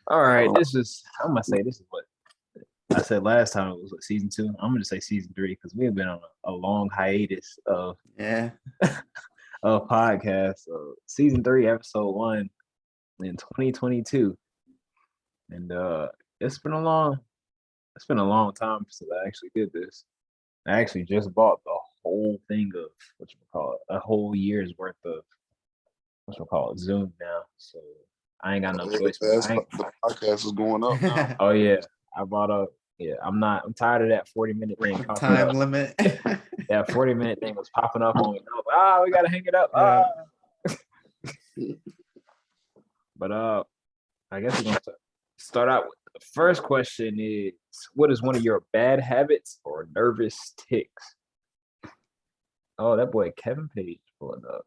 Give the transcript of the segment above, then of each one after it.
All right, Um, I'm gonna say this is what I said last time. It was what, season two. I'm gonna say season three because we've been on a long hiatus Yeah. of podcasts. So season three, episode one in 2022, and it's been a long it's been a long time since I actually did this. I actually just bought the whole thing of what you call it, a whole year's worth of what you call it, Zoom now. So I ain't got no choice. But I ain't. the podcast is going up now. Oh yeah, I bought a. Yeah, I'm not. I'm tired of that 40-minute thing popping Time up. limit. That 40-minute thing was popping up on me. I was like, we gotta hang it up. Yeah. But I guess we're gonna start out with the first question is, what is one of your bad habits or nervous ticks? Oh, that boy Kevin Page pulling up.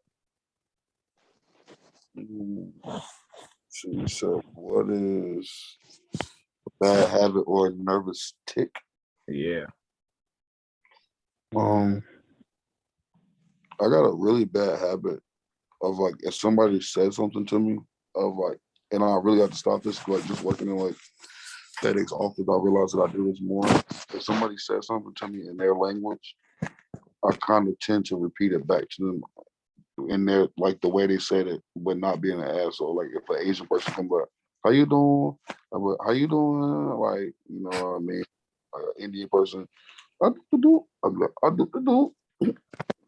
So what is a bad habit or a nervous tick? Yeah. I got a really bad habit of like if somebody says something to me of like, and I really have to stop this, like just working in like FedEx office, I realize that I do this more. If somebody says something to me in their language, I kind of tend to repeat it back to them in their like the way they said it, but not being an asshole. Like if an Asian person comes up, how you doing? I'm like, how you doing? Like, you know what I mean? Like an Indian person, I do. I'm like, I do.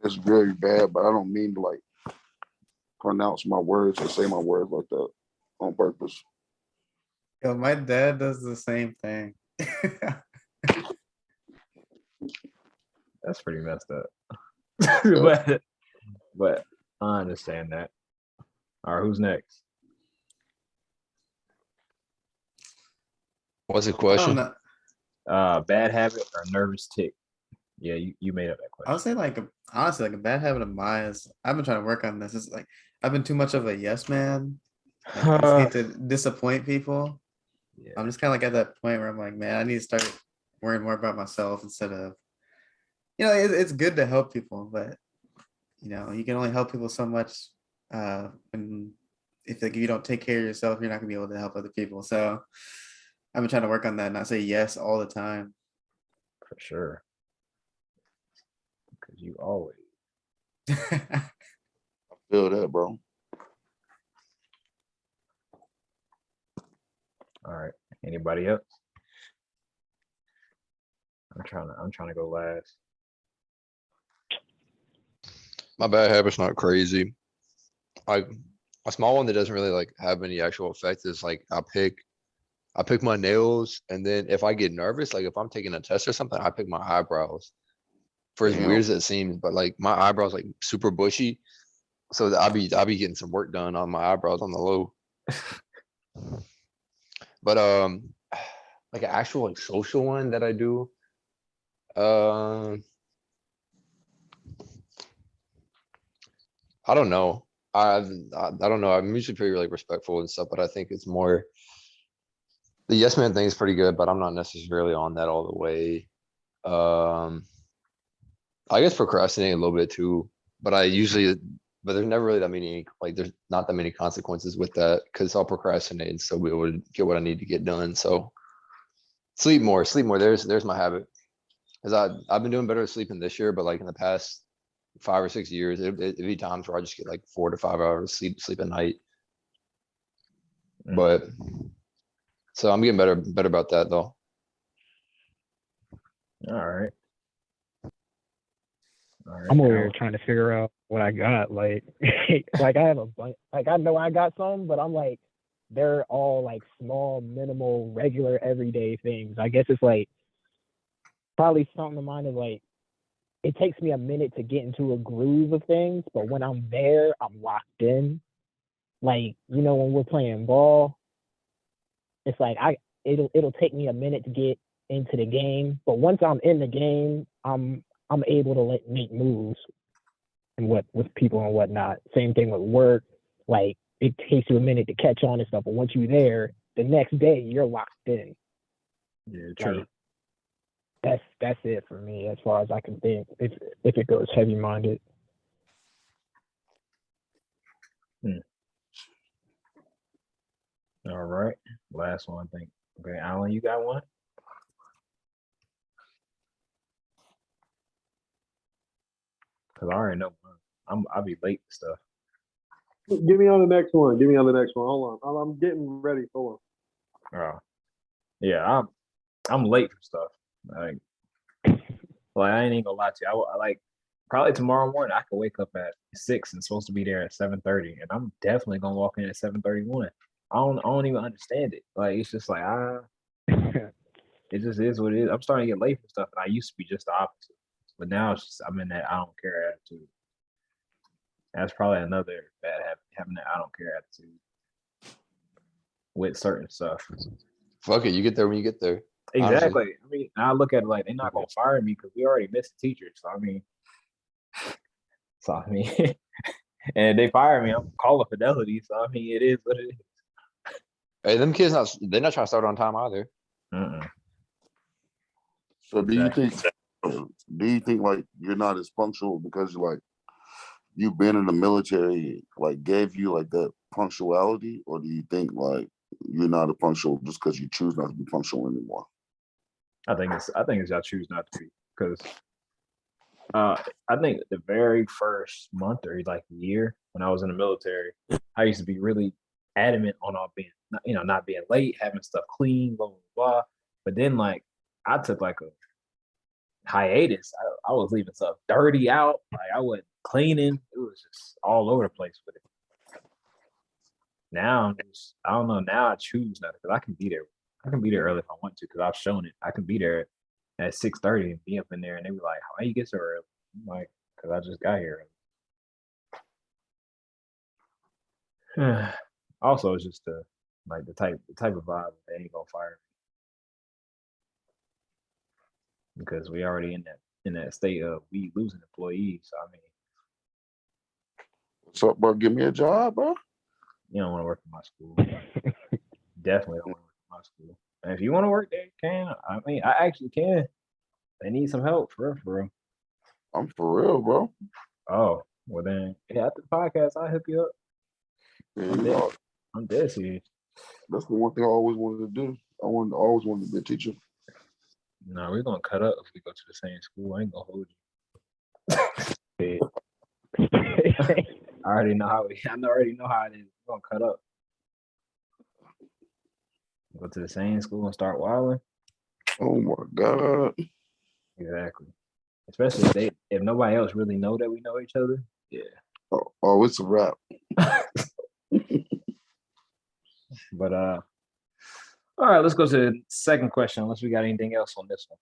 It's very bad, but I don't mean to like pronounce my words or say my words like that on purpose. Yo, my dad does the same thing. That's pretty messed up. Yeah. but I understand that. All right, who's next? What's the I don't question? know. Bad habit or nervous tick? Yeah, you made up that I question. would say honestly, like a bad habit of mine is I've been trying to work on this. It's like I've been too much of a yes man. Like I just hate to disappoint people. Yeah, I'm just kind of like at that point where I'm like, man, I need to start worrying more about myself instead of, it's good to help people, but you can only help people so much. And if like you don't take care of yourself, you're not gonna be able to help other people. So I've been trying to work on that and not say yes all the time. for sure. Because you always. I feel that, bro. All right. Anybody else? I'm trying to go last. My bad habit's not crazy. Like a small one that doesn't really like have any actual effect is like I pick my nails, and then if I get nervous, like if I'm taking a test or something, I pick my eyebrows. For as Damn. weird as it seems, but like my eyebrows like super bushy, so that I'll be getting some work done on my eyebrows on the low. But like an actual like social one that I do, I don't know. I don't know. I'm usually pretty like respectful and stuff, but I think it's more the yes man thing is pretty good, but I'm not necessarily on that all the way. I guess procrastinating a little bit too, but but there's never really that many, like there's not that many consequences with that because I'll procrastinate and still be able to get what I need to get done. So sleep more. There's my habit. Because I've been doing better at sleeping this year, but like in the past 5 or 6 years, it'd be times where I just get like 4 to 5 hours sleep at night. But so I'm getting better about that though. All right. I'm over here trying to figure out what I got. Like, like I have a bunch. Like I know I got some, but I'm like, they're all like small, minimal, regular, everyday things. I guess it's like probably something of mine is like it takes me a minute to get into a groove of things, but when I'm there, I'm locked in. Like when we're playing ball, it's like it'll take me a minute to get into the game, but once I'm in the game, I'm able to make moves and with people and whatnot. Same thing with work. Like it takes you a minute to catch on and stuff, but once you're there, the next day you're locked in. Yeah, true. Like, that's it for me as far as I can think. If it goes heavy minded. All right. Last one, I think. Okay, Alan, you got one? Cause I already know one. I'll be late and stuff. Give me on the next one. Hold on. I'm getting ready. Hold on. Oh, yeah, I'm late for stuff. Like I ain't even gonna lie to you. I like probably tomorrow morning. I could wake up at 6 and supposed to be there at 7:30, and I'm definitely gonna walk in at 7:31. I don't even understand it. Like it's just like it just is what it is. I'm starting to get late for stuff, and I used to be just the opposite. But now it's just I'm in that I don't care attitude. That's probably another bad habit, having that I don't care attitude with certain stuff. Fuck it, you get there when you get there. Honestly. Exactly. I mean, I look at it like they're not gonna fire me because we already missed a teacher. So I mean, and they fire me, I'm calling fidelity. So I mean, it is what it is. Hey, them kids they're not trying to start on time either. So do Exactly. you think like you're not as punctual because you've been in the military, like gave you like that punctuality, or do you think like you're not a punctual just because you choose not to be punctual anymore? I think it's y'all choose not to be because I think the very first month or like year when I was in the military, I used to be really adamant on all being not being late, having stuff clean, blah blah blah. But then like I took like a hiatus. I was leaving stuff dirty out. Like I wasn't cleaning. It was just all over the place with it. Now I don't know. Now I choose not because I can be there. I can be there early if I want to because I've shown it. I can be there at 6:30 and be up in there, and they be like, "How you get so early?" I'm like, "Cause I just got here." Also, it's just the type of vibe they ain't gonna fire me because we already in that state of we losing employees. So I mean, What's up, bro? Give me a job, bro. you don't want to work in my school. Definitely don't want to work in my school. And if you want to work there, you can. I mean, I actually can. They need some help for real. I'm for real, bro. Oh, well then, yeah, after the podcast, I'll hit you up. Yeah, I'm dead serious. that's the one thing I always wanted to do. Always wanted to be a teacher. No, we're gonna cut up if we go to the same school. I ain't gonna hold you. I already know how it is. We're gonna cut up. Go to the same school and start wilding. Oh my god. Exactly. Especially if nobody else really know that we know each other. Yeah. Oh, it's a wrap. But all right, let's go to the second question. Unless we got anything else on this one.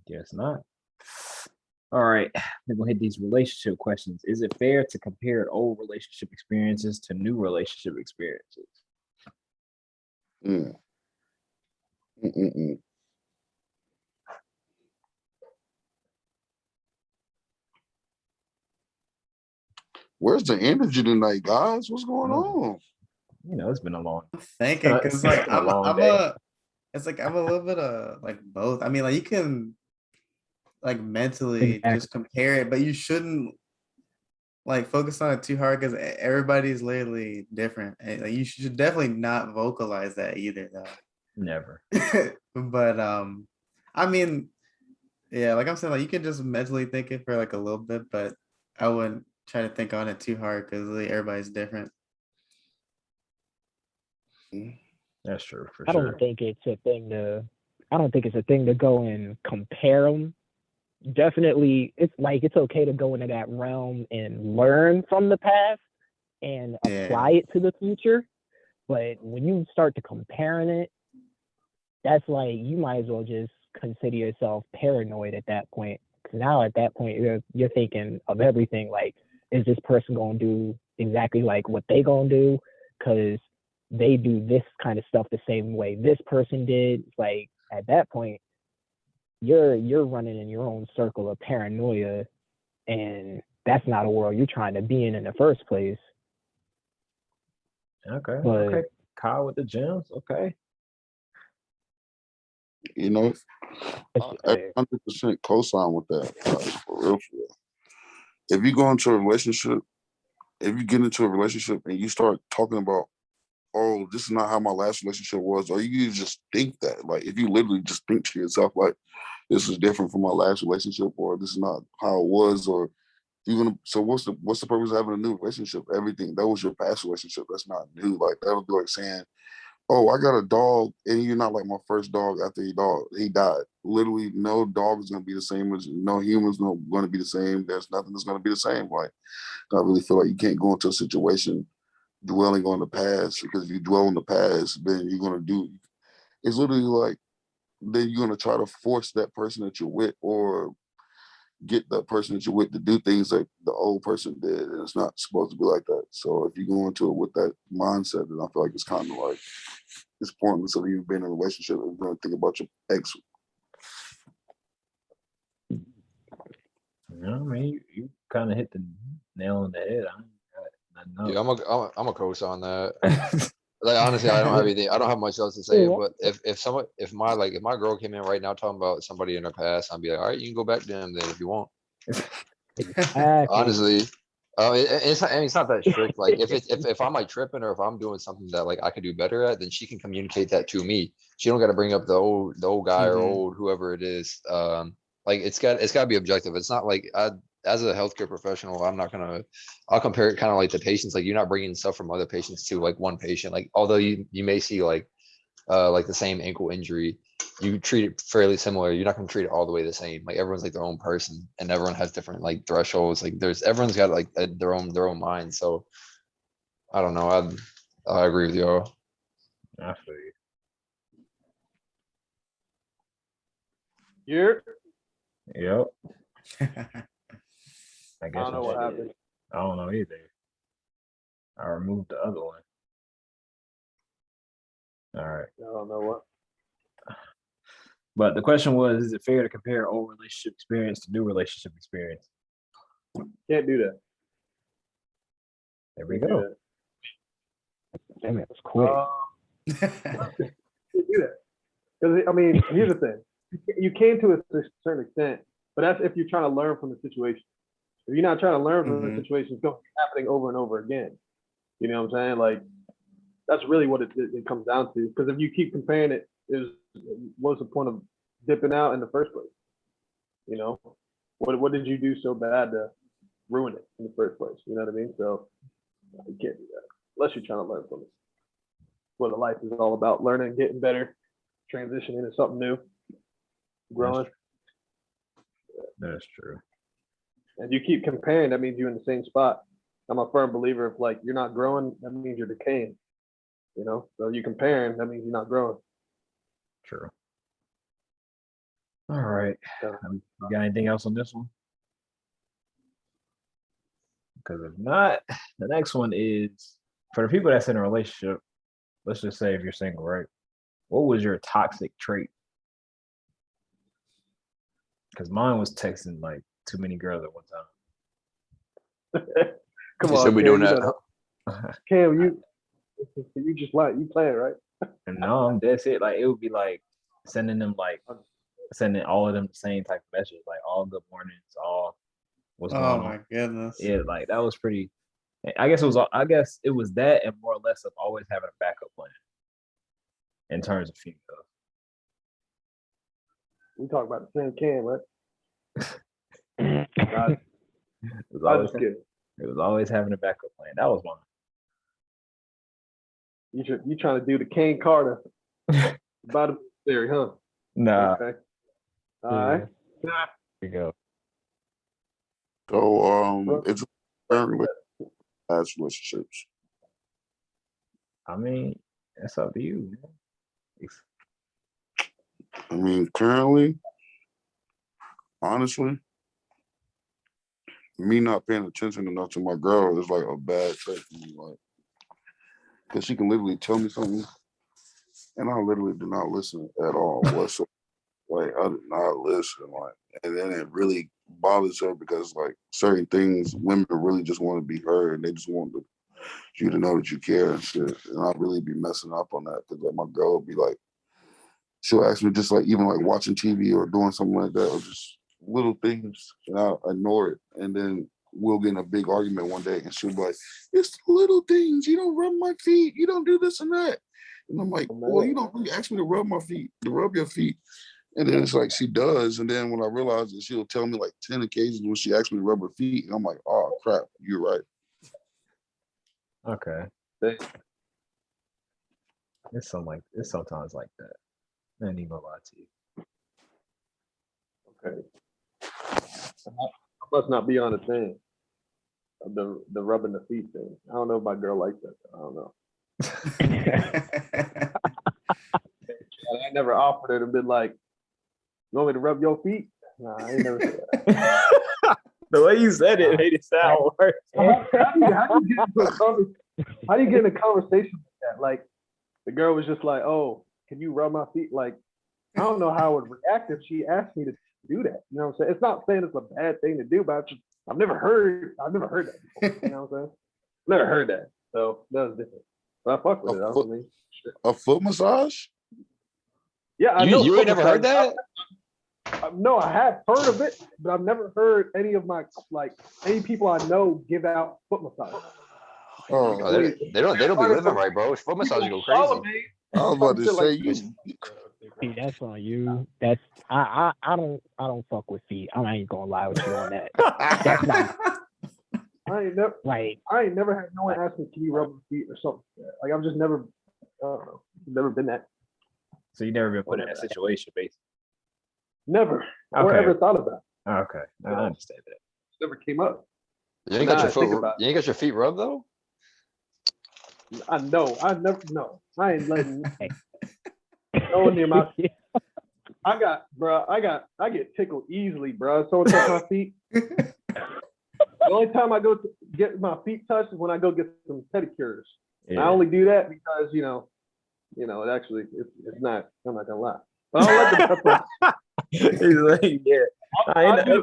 Guess not. All right, we're gonna hit these relationship questions. Is it fair to compare old relationship experiences to new relationship experiences? Where's the energy tonight, guys? What's going on? It's been a long. I'm thinking because like been a long day. it's like I'm a little bit of like both. I mean, like you can like mentally Exactly. just compare it, but you shouldn't like focus on it too hard because everybody's literally different. And, like, you should definitely not vocalize that either, though. Never. But I mean, yeah, like I'm saying, like you can just mentally think it for like a little bit, but I wouldn't try to think on it too hard because like, everybody's different. That's true for I sure. don't think it's a thing to go and compare them. Definitely, it's okay to go into that realm and learn from the past and apply it to the future. But when you start to comparing it, that's like you might as well just consider yourself paranoid at that point. Because now at that point you're thinking of everything. Like, is this person gonna do exactly like what they gonna do? Because they do this kind of stuff the same way this person did. Like at that point, you're running in your own circle of paranoia, and that's not a world you're trying to be in the first place. Okay. But, okay. Kyle with the gems. Okay. I 100% co-sign with that. For real. If you get into a relationship and you start talking about oh, this is not how my last relationship was, or you just think that. Like, if you literally just think to yourself, like, this is different from my last relationship, or this is not how it was, or you're gonna. So what's the purpose of having a new relationship? Everything that was your past relationship. That's not new. Like that would be like saying, oh, I got a dog, and you're not like my first dog after he died. Literally, no dog is gonna be the same as no human's no gonna be the same. There's nothing that's gonna be the same. Like I really feel like you can't go into a situation dwelling on the past, because if you dwell on the past, then you're gonna do. It's literally like then you're gonna try to force that person that you're with, or get that person that you're with to do things like the old person did, and it's not supposed to be like that. So if you go into it with that mindset, then I feel like it's kind of like it's pointless of you being in a relationship and you're gonna think about your ex. You know what I mean? You kind of hit the nail on the head. I know. Yeah, I'm a coach on that. Like honestly, I don't have anything. I don't have much else to say. But if my girl came in right now talking about somebody in her past, I'd be like, all right, you can go back to them then if you want. Exactly. Honestly, it's not that strict. Like if I'm like tripping or if I'm doing something that like I could do better at, then she can communicate that to me. She don't got to bring up the old guy or old whoever it is. Like it's got to be objective. It's not like as a healthcare professional, I'll compare it kind of like to patients. Like you're not bringing stuff from other patients to like one patient. Like although you may see like the same ankle injury, you treat it fairly similar. You're not going to treat it all the way the same. Like everyone's like their own person, and everyone has different like thresholds. Like everyone's got like their own mind. So I don't know. I agree with you. I feel you. Here. Yep. I I guess don't know what happened. I don't know either. I removed the other one. All right. I don't know what. But the question was, is it fair to compare old relationship experience to new relationship experience? Can't do that. There we Can't go. do Damn, it was quick. that. Can't do that. Because I mean, here's the thing: you came to a certain extent, but that's if you're trying to learn from the situation. If you're not trying to learn from the situation, it's going to be happening over and over again. You know what I'm saying? Like that's really what it comes down to. Because if you keep comparing it, what's the point of dipping out in the first place? You know, what did you do so bad to ruin it in the first place? You know what I mean? So you can't do that unless you're trying to learn from it. What life is all about: learning, getting better, transitioning into something new, growing. That's true. And you keep comparing, that means you're in the same spot. I'm a firm believer if like you're not growing, that means you're decaying. You know, so you comparing, that means you're not growing. True. All right. Yeah. You got anything else on this one? Because if not, the next one is for the people that's in a relationship. Let's just say if you're single, right? What was your toxic trait? Because mine was texting like too many girls at one time. Come You on, said we Cam, doing you that. know that. Cam, you just like you playing, right? And no, that's it. Like it would be like sending all of them the same type of message, like all good mornings, all what's going on. Oh my goodness. Yeah, like that was pretty. I guess it was that and more or less of always having a backup plan in terms of females. We talk about the same Cam, right? It was always having a backup plan. That was one. You trying to do the Kane Carter bottom theory, huh? Nah. Okay. All right. There you go. So it's currently past relationships. I mean, it's up to you, man. I mean, currently, honestly, me not paying attention enough to my girl is like a bad trait for me. Like, because she can literally tell me something, and I literally do not listen at all whatsoever. Like, I do not listen. Like, and then it really bothers her because like certain things, women really just want to be heard, and they just want you to know that you care and shit. And I really be messing up on that because like my girl will be like, she'll ask me just like even like watching TV or doing something like that, or just little things, and I'll ignore it. And then we'll get in a big argument one day, and she'll be like, "It's the little things. You don't rub my feet. You don't do this and that." And I'm like, "Well, you don't really ask me to rub my feet, to rub your feet." And then it's like she does, and then when I realize that, she'll tell me like 10 occasions when she asked me to rub her feet, and I'm like, "Oh crap, you're right." Okay. It's sometimes like that. I ain't even gonna lie to you. Okay. I must not be on the thing. The rubbing the feet thing. I don't know if my girl likes that. I don't know. I never offered her to be like, "You want me to rub your feet?" Nah, I ain't never said that. The way you said it made it sound worse. How do you get in a conversation like that? Like the girl was just like, "Oh, can you rub my feet?" Like, I don't know how I would react if she asked me to do that. You know what I'm saying? It's not saying it's a bad thing to do, but I've never heard that before. You know what I'm saying? Never heard that. So that was different. But I fuck with it. I mean, A foot massage? yeah, I know. You ain't never heard that? No, I have heard of it, but I've never heard any of my any people I know give out foot massage. Oh, They don't be living right, bro. Foot massages go crazy. I was about to Some say shit you. See, that's on you. That's I don't fuck with feet. I ain't gonna lie with you on that. That's not I ain't never like had no one ask me, "Can you rub my feet?" or something like that. Like I've just never, I don't know, never been that. So you never been put in that situation, basically. Never. Or Okay. ever thought about it. Okay, I understand that. Never came up. You ain't got your feet rubbed though? I know. I never. No, I ain't letting no one near my. I get tickled easily, bro. Someone touch my feet. The only time I go to get my feet touched is when I go get some pedicures. Yeah. I only do that because it actually it's not. I'm not gonna lie. But I don't let them touch He's like, yeah. Ain't nothing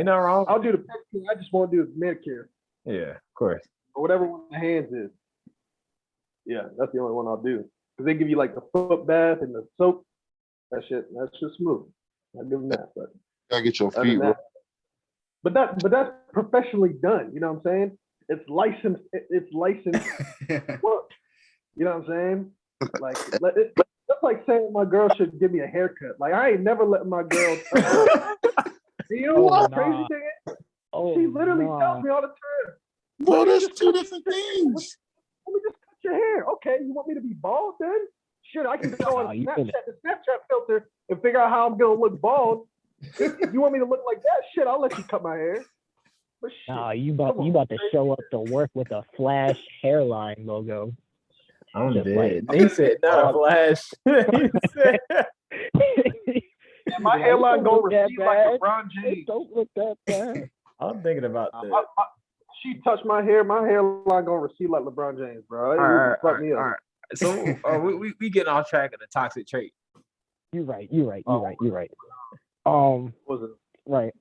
wrong. I'll do the pedicure. I just won't do the manicure Yeah, of course. or whatever one of the hands is. Yeah, that's the only one I'll do because they give you like the foot bath and the soap. That's just smooth. I'll give them that. But Gotta get your other feet than rubbed. that, but that's professionally done. You know what I'm saying? It's licensed. It's licensed work. You know what I'm saying? Like that's like saying my girl should give me a haircut. Like I ain't never letting my girl. You know what the crazy thing is? She literally tells me all the time. Well, there's two different things. Let me just cut your hair. Okay, you want me to be bald then? Shit, I can go on Snapchat, the Snapchat filter, and figure out how I'm gonna look bald. If you want me to look like that, shit, I'll let you cut my hair. But shit, nah, you about to show up to work with a Flash hairline logo. I'm Just dead. He said, "Not a flash." He said, and my hairline gonna recede like LeBron It James. don't look that bad. I'm thinking about that. She touched my hairline gonna recede like LeBron James, bro. It fucked me up. All right. So we getting off track of the toxic trait. You're right. Right. What was it? Right.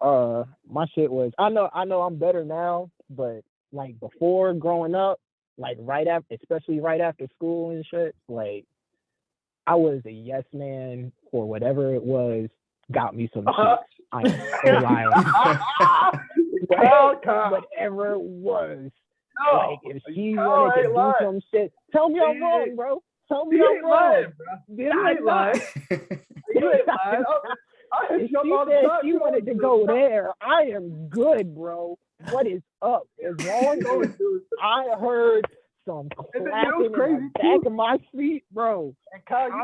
My shit was I know I'm better now, but like before growing up, like especially right after school and shit, like I was a yes man for whatever it was, got me some shit. I am so lying. Whatever it was. No, like if she wanted to do some shit, tell me I'm wrong, bro. Tell me I'm wrong. Lying, bro. Did I ain't lie? lying. You ain't lying. If she said she wanted to go there, I am good, bro. What is up? As long as I heard some clapping in the back of my feet, bro. And Kyle, you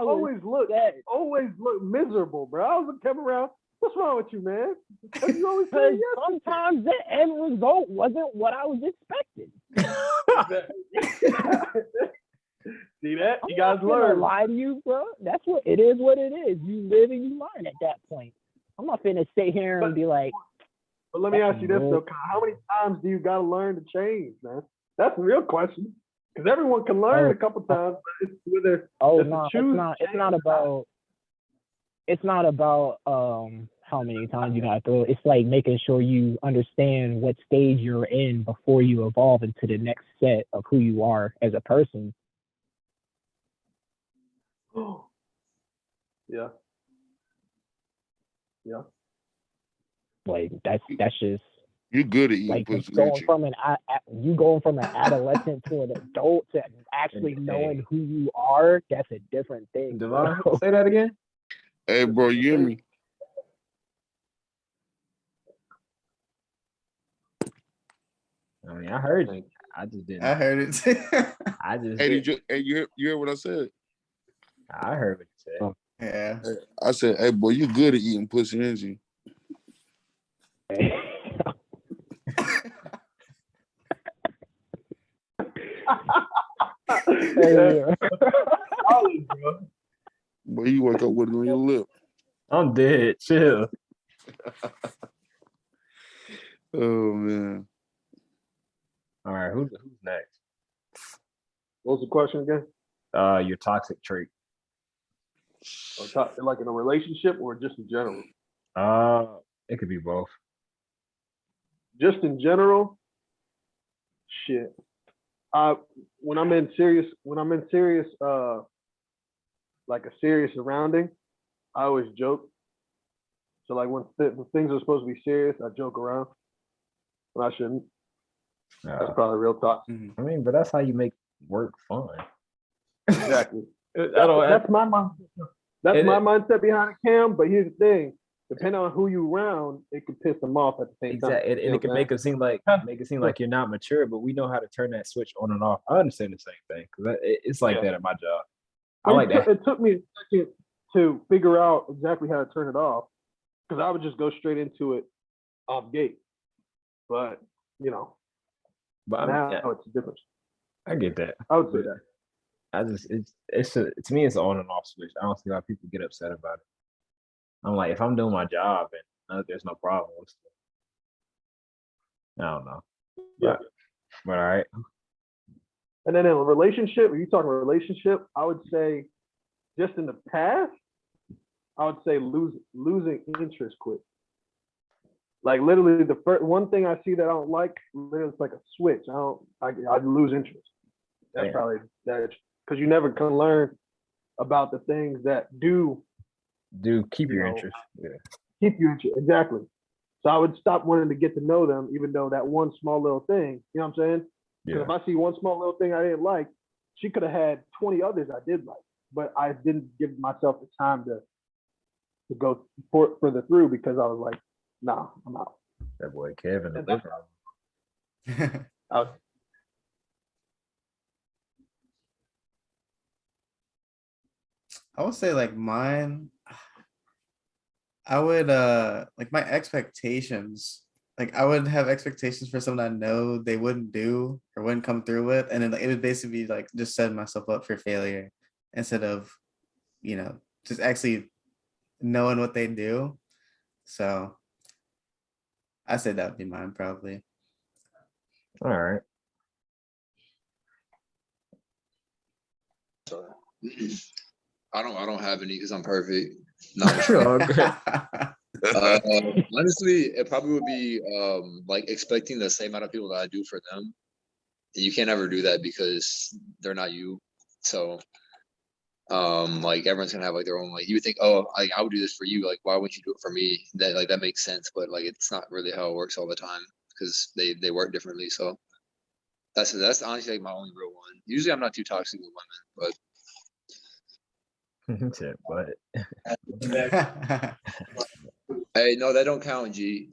always look miserable, bro. I was coming around. What's wrong with you, man? You always say yes. Sometimes the end result wasn't what I was expecting. See that? You I'm guys not gonna learn. lie to you, bro. That's what it is. What it is. You live and you learn at that point. I'm not finna sit here and be like. But let me ask you this though, Kyle. How many times do you gotta learn to change, man? That's the real question. Because everyone can learn a couple times, but it's whether it's not about how many times you gotta throw it. It's like making sure you understand what stage you're in before you evolve into the next set of who you are as a person. Yeah. Yeah. Like that's just You good at eating Like pussy, going ain't you? from you going from an adolescent to an adult to actually knowing who you are, that's a different thing. Devon, bro. say that again. Hey, bro, you hear me? I mean, I heard you. I just didn't. I heard it too. I just Hey, did. you hear what I said? I heard what you said. Yeah. I said, hey, boy, you good at eating pussy, ain't you? Yeah. Boy, you wake up with it on your lip. I'm dead. Chill. Oh, man. All right, who's next? What was the question again? Your toxic trait. Like in a relationship or just in general? It could be both. Just in general, shit. When I'm in serious, like a serious surrounding, I always joke. So like when things are supposed to be serious, I joke around when I shouldn't. That's probably real talk. I mean, but that's how you make work fun. Exactly. That's my mindset. That's my mindset behind it, Cam. But here's the thing: depending on who you around, it could piss them off at the same time. Exactly, and it can make it seem like you're not mature, but we know how to turn that switch on and off. I understand the same thing because it's like that at my job. I like that. It took me a second to figure out exactly how to turn it off because I would just go straight into it off gate. But But now it's different. I get that. I would say that. I just to me it's an on and off switch. I don't see why people get upset about it. I'm like, if I'm doing my job and there's no problem, I don't know. Yeah. But all right. And then in a relationship, if you talking relationship, I would say just in the past, I would say losing interest quick. Like literally the first one thing I see that I don't like, literally it's like a switch. I lose interest. That's probably that because you never can learn about the things that do keep your interest. Yeah. Keep you interested. Exactly. So I would stop wanting to get to know them, even though that one small little thing, you know what I'm saying? Because if I see one small little thing I didn't like, she could have had 20 others I did like, but I didn't give myself the time to go further through because I was like, nah, I'm out. That boy Kevin. I would say like mine, I would like my expectations, like I would have expectations for something I know they wouldn't do or wouldn't come through with. And then it would basically be like just setting myself up for failure instead of, just actually knowing what they do. So I said that would be mine probably. All right. I don't have any because I'm perfect. Not honestly, it probably would be like expecting the same amount of people that I do for them. And you can't ever do that because they're not you. So like everyone's gonna have like their own, like you would think, oh, like I would do this for you, like why wouldn't you do it for me? That makes sense, but like it's not really how it works all the time because they work differently. So that's honestly like my only real one. Usually I'm not too toxic with women, but hey, no, that don't count, G.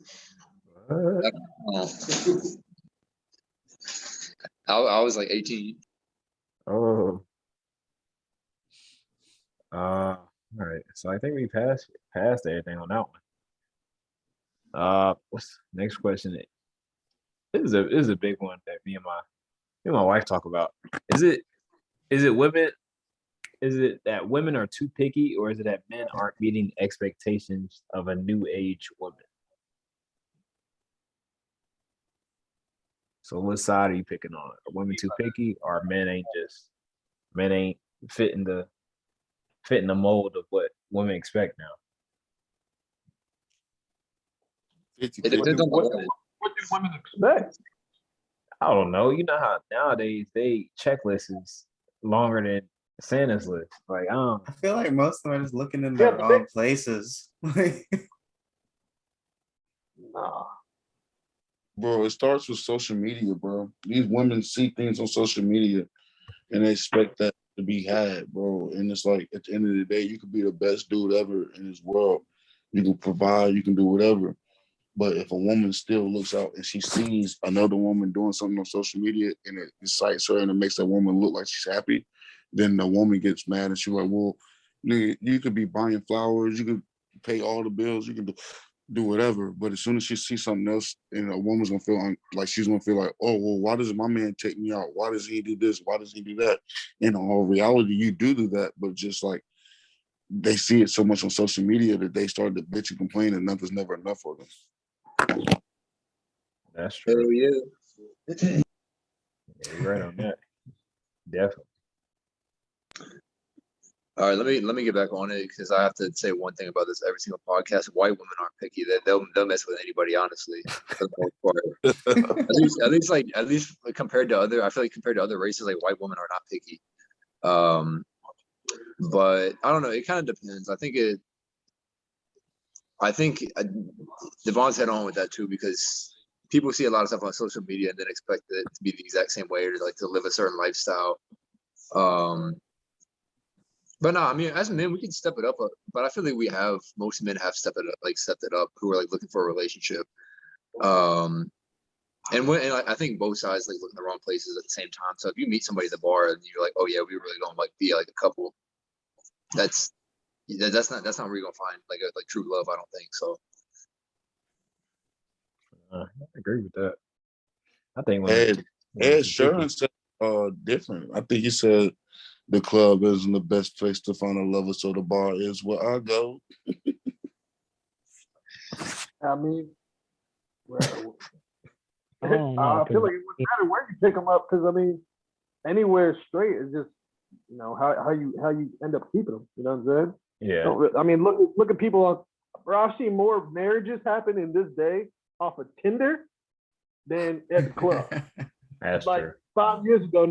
I was like 18. Oh. All right. So I think we passed everything on that one. What's next question? This is a big one that me and my wife talk about. Is it women? Is it that women are too picky, or is it that men aren't meeting expectations of a new age woman? So what side are you picking on? Are women too picky, or men ain't fitting the mold of what women expect now? It depends on what do women expect? I don't know. You know how nowadays they checklist is longer than Santa's list. Like, I feel like most of them are just looking in the wrong places. Nah. bro, it starts with social media, bro. These women see things on social media and they expect that to be had, bro. And it's like at the end of the day, you could be the best dude ever in this world. You can provide, you can do whatever. But if a woman still looks out and she sees another woman doing something on social media and it excites her and it makes that woman look like she's happy, then the woman gets mad and she's like, well, nigga, you could be buying flowers, you could pay all the bills, you can do whatever. But as soon as she sees something else and a woman's gonna feel like she's gonna feel like, oh, well, why does my man take me out? Why does he do this? Why does he do that? In all reality, you do that, but just like they see it so much on social media that they start to bitch and complain and nothing's never enough for them. That's true. Hell yeah. Yeah, you're right on that. Definitely. All right, let me get back on it because I have to say one thing about this every single podcast. White women aren't picky. They'll mess with anybody, honestly, for the most part. at least compared to other, I feel like compared to other races, like white women are not picky. But I don't know. It kind of depends. I think Devon's head on with that too, because people see a lot of stuff on social media and then expect it to be the exact same way, or like to live a certain lifestyle. But no, I mean, as men, we can step it up. But I feel like most men have stepped it up, who are like looking for a relationship. And I think both sides like look in the wrong places at the same time. So if you meet somebody at the bar and you're like, oh yeah, we really don't like be like a couple, that's not where you're gonna find like true love. I don't think so. I agree with that. I think Ed Sheeran said different. I think he said the club isn't the best place to find a lover, so the bar is where I go. I mean, well, I don't know, I feel 'cause like it wouldn't matter where you pick them up because I mean, anywhere straight is just how you end up keeping them. You know what I'm saying? Yeah. I mean, look at people on. Bro, I've seen more marriages happen in this day off of Tinder than at the club. That's like true. 5 years ago,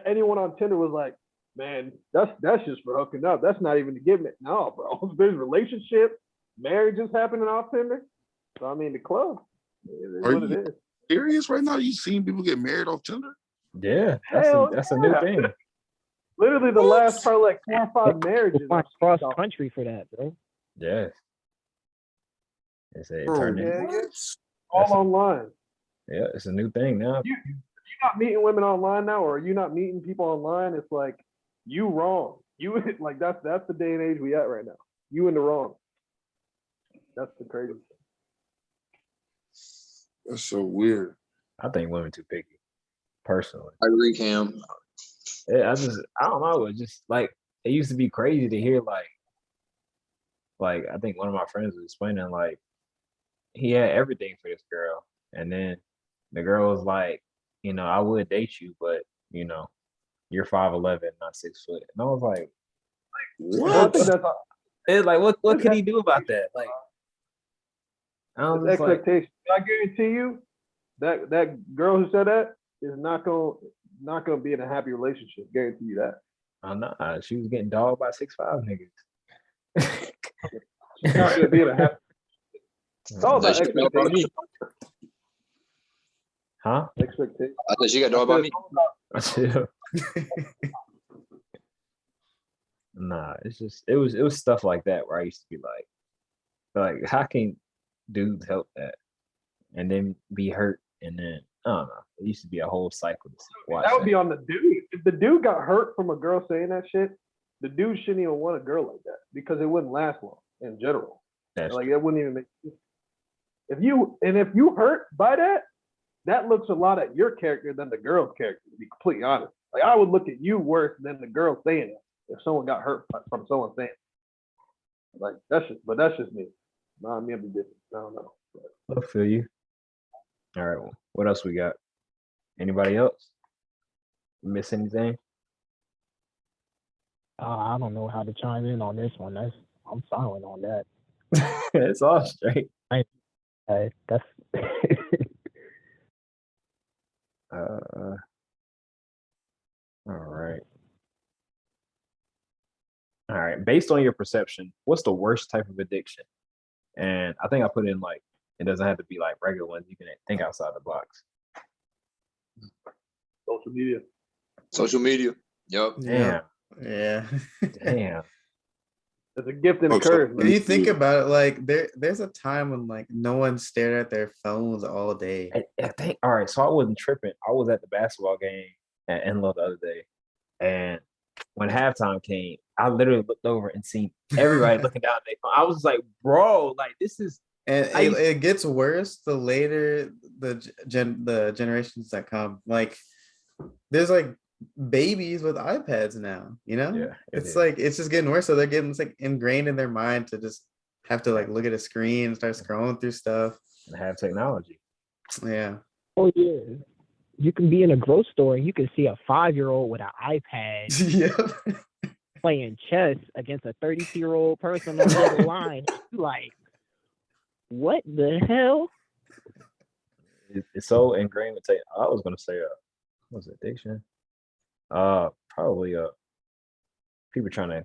anyone on Tinder was like, man, that's just for hooking up. That's not even to give it. No, bro. There's relationships, marriages happening off Tinder. So I mean, the club is Are what it you is. serious right now? You seen people get married off Tinder? Yeah. That's a new yeah. thing. Literally the last probably like 4 or 5 marriages. It's like cross country for that, bro. Yeah. It's Bro, All online. Yeah, it's a new thing now. If you're not meeting women online now, or are you not meeting people online, it's like you wrong. You like that's the day and age we at right now. You in the wrong. That's the crazy thing. That's so weird. I think women too picky, personally. I agree, Cam. I don't know. It's just like it used to be crazy to hear like I think one of my friends was explaining like he had everything for this girl, and then the girl was like, I would date you, but you're 5'11", not 6 foot, and I was like, what? I think that's it's like what could he do about that? Like, I was just expectation. I guarantee you that girl who said that is not gonna be in a happy relationship. Guarantee you that. I'm not. She was getting dogged by 6'5" niggas. She's not gonna be in a happy. It's all about expectation. Huh? Expectation. I thought she got dogged by me. Nah, it's just it was stuff like that where I used to be like how can dudes help that and then be hurt and then I don't know. It used to be a whole cycle. That would be on the dude. If the dude got hurt from a girl saying that shit, the dude shouldn't even want a girl like that because it wouldn't last long in general. That's like it wouldn't even make sense. If you hurt by that looks a lot at your character than the girl's character, to be completely honest. Like I would look at you worse than the girl saying it if someone got hurt from someone saying it. Like that's just me. Nah, me, I'd be different. I don't know. I feel you. All right, well, what else we got? Anybody else? Miss anything? I don't know how to chime in on this one. I'm silent on that. It's all straight. That's all right. Based on your perception, what's the worst type of addiction? And I think I put in like It doesn't have to be like regular ones. You can think outside the box. Social media. Social media. Yep. Damn. Yeah. Damn. It's a gift and a Oh, so- curse, When man. you think about it, like there's a time when like no one stared at their phones all day. I think, all right, so I wasn't tripping. I was at the basketball game at Enloe the other day, and when halftime came, I literally looked over and seen everybody looking down at their phone. I was like, bro, like this is And I used- it gets worse the later the generations that come. Like there's like babies with iPads now, you know? yeah, It's like it's just getting worse. So they're getting it's like ingrained in their mind to just have to like look at a screen and start scrolling through stuff. and have technology. Yeah. Oh yeah. You can be in a grocery store and you can see a 5-year-old with an iPad Yeah. playing chess against a 32-year-old person on the other line. You like, what the hell? It's so ingrained with I was gonna say what was it, addiction? Probably people trying to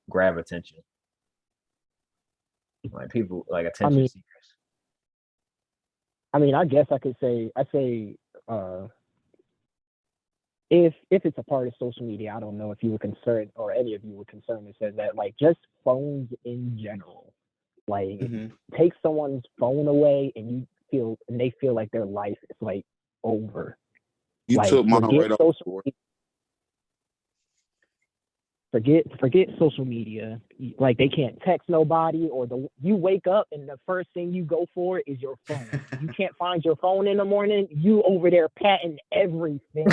grab attention. Like people like attention mean- seekers. I mean, I guess I say if it's a part of social media, I don't know if you were concerned or any of you were concerned. It says that like just phones in general, like Mhm. take someone's phone away and they feel like their life is like over. You Like, took mine forget right off the board. Forget social media. Like they can't text nobody, or you wake up and the first thing you go for is your phone. You can't find your phone in the morning. You over there patting everything.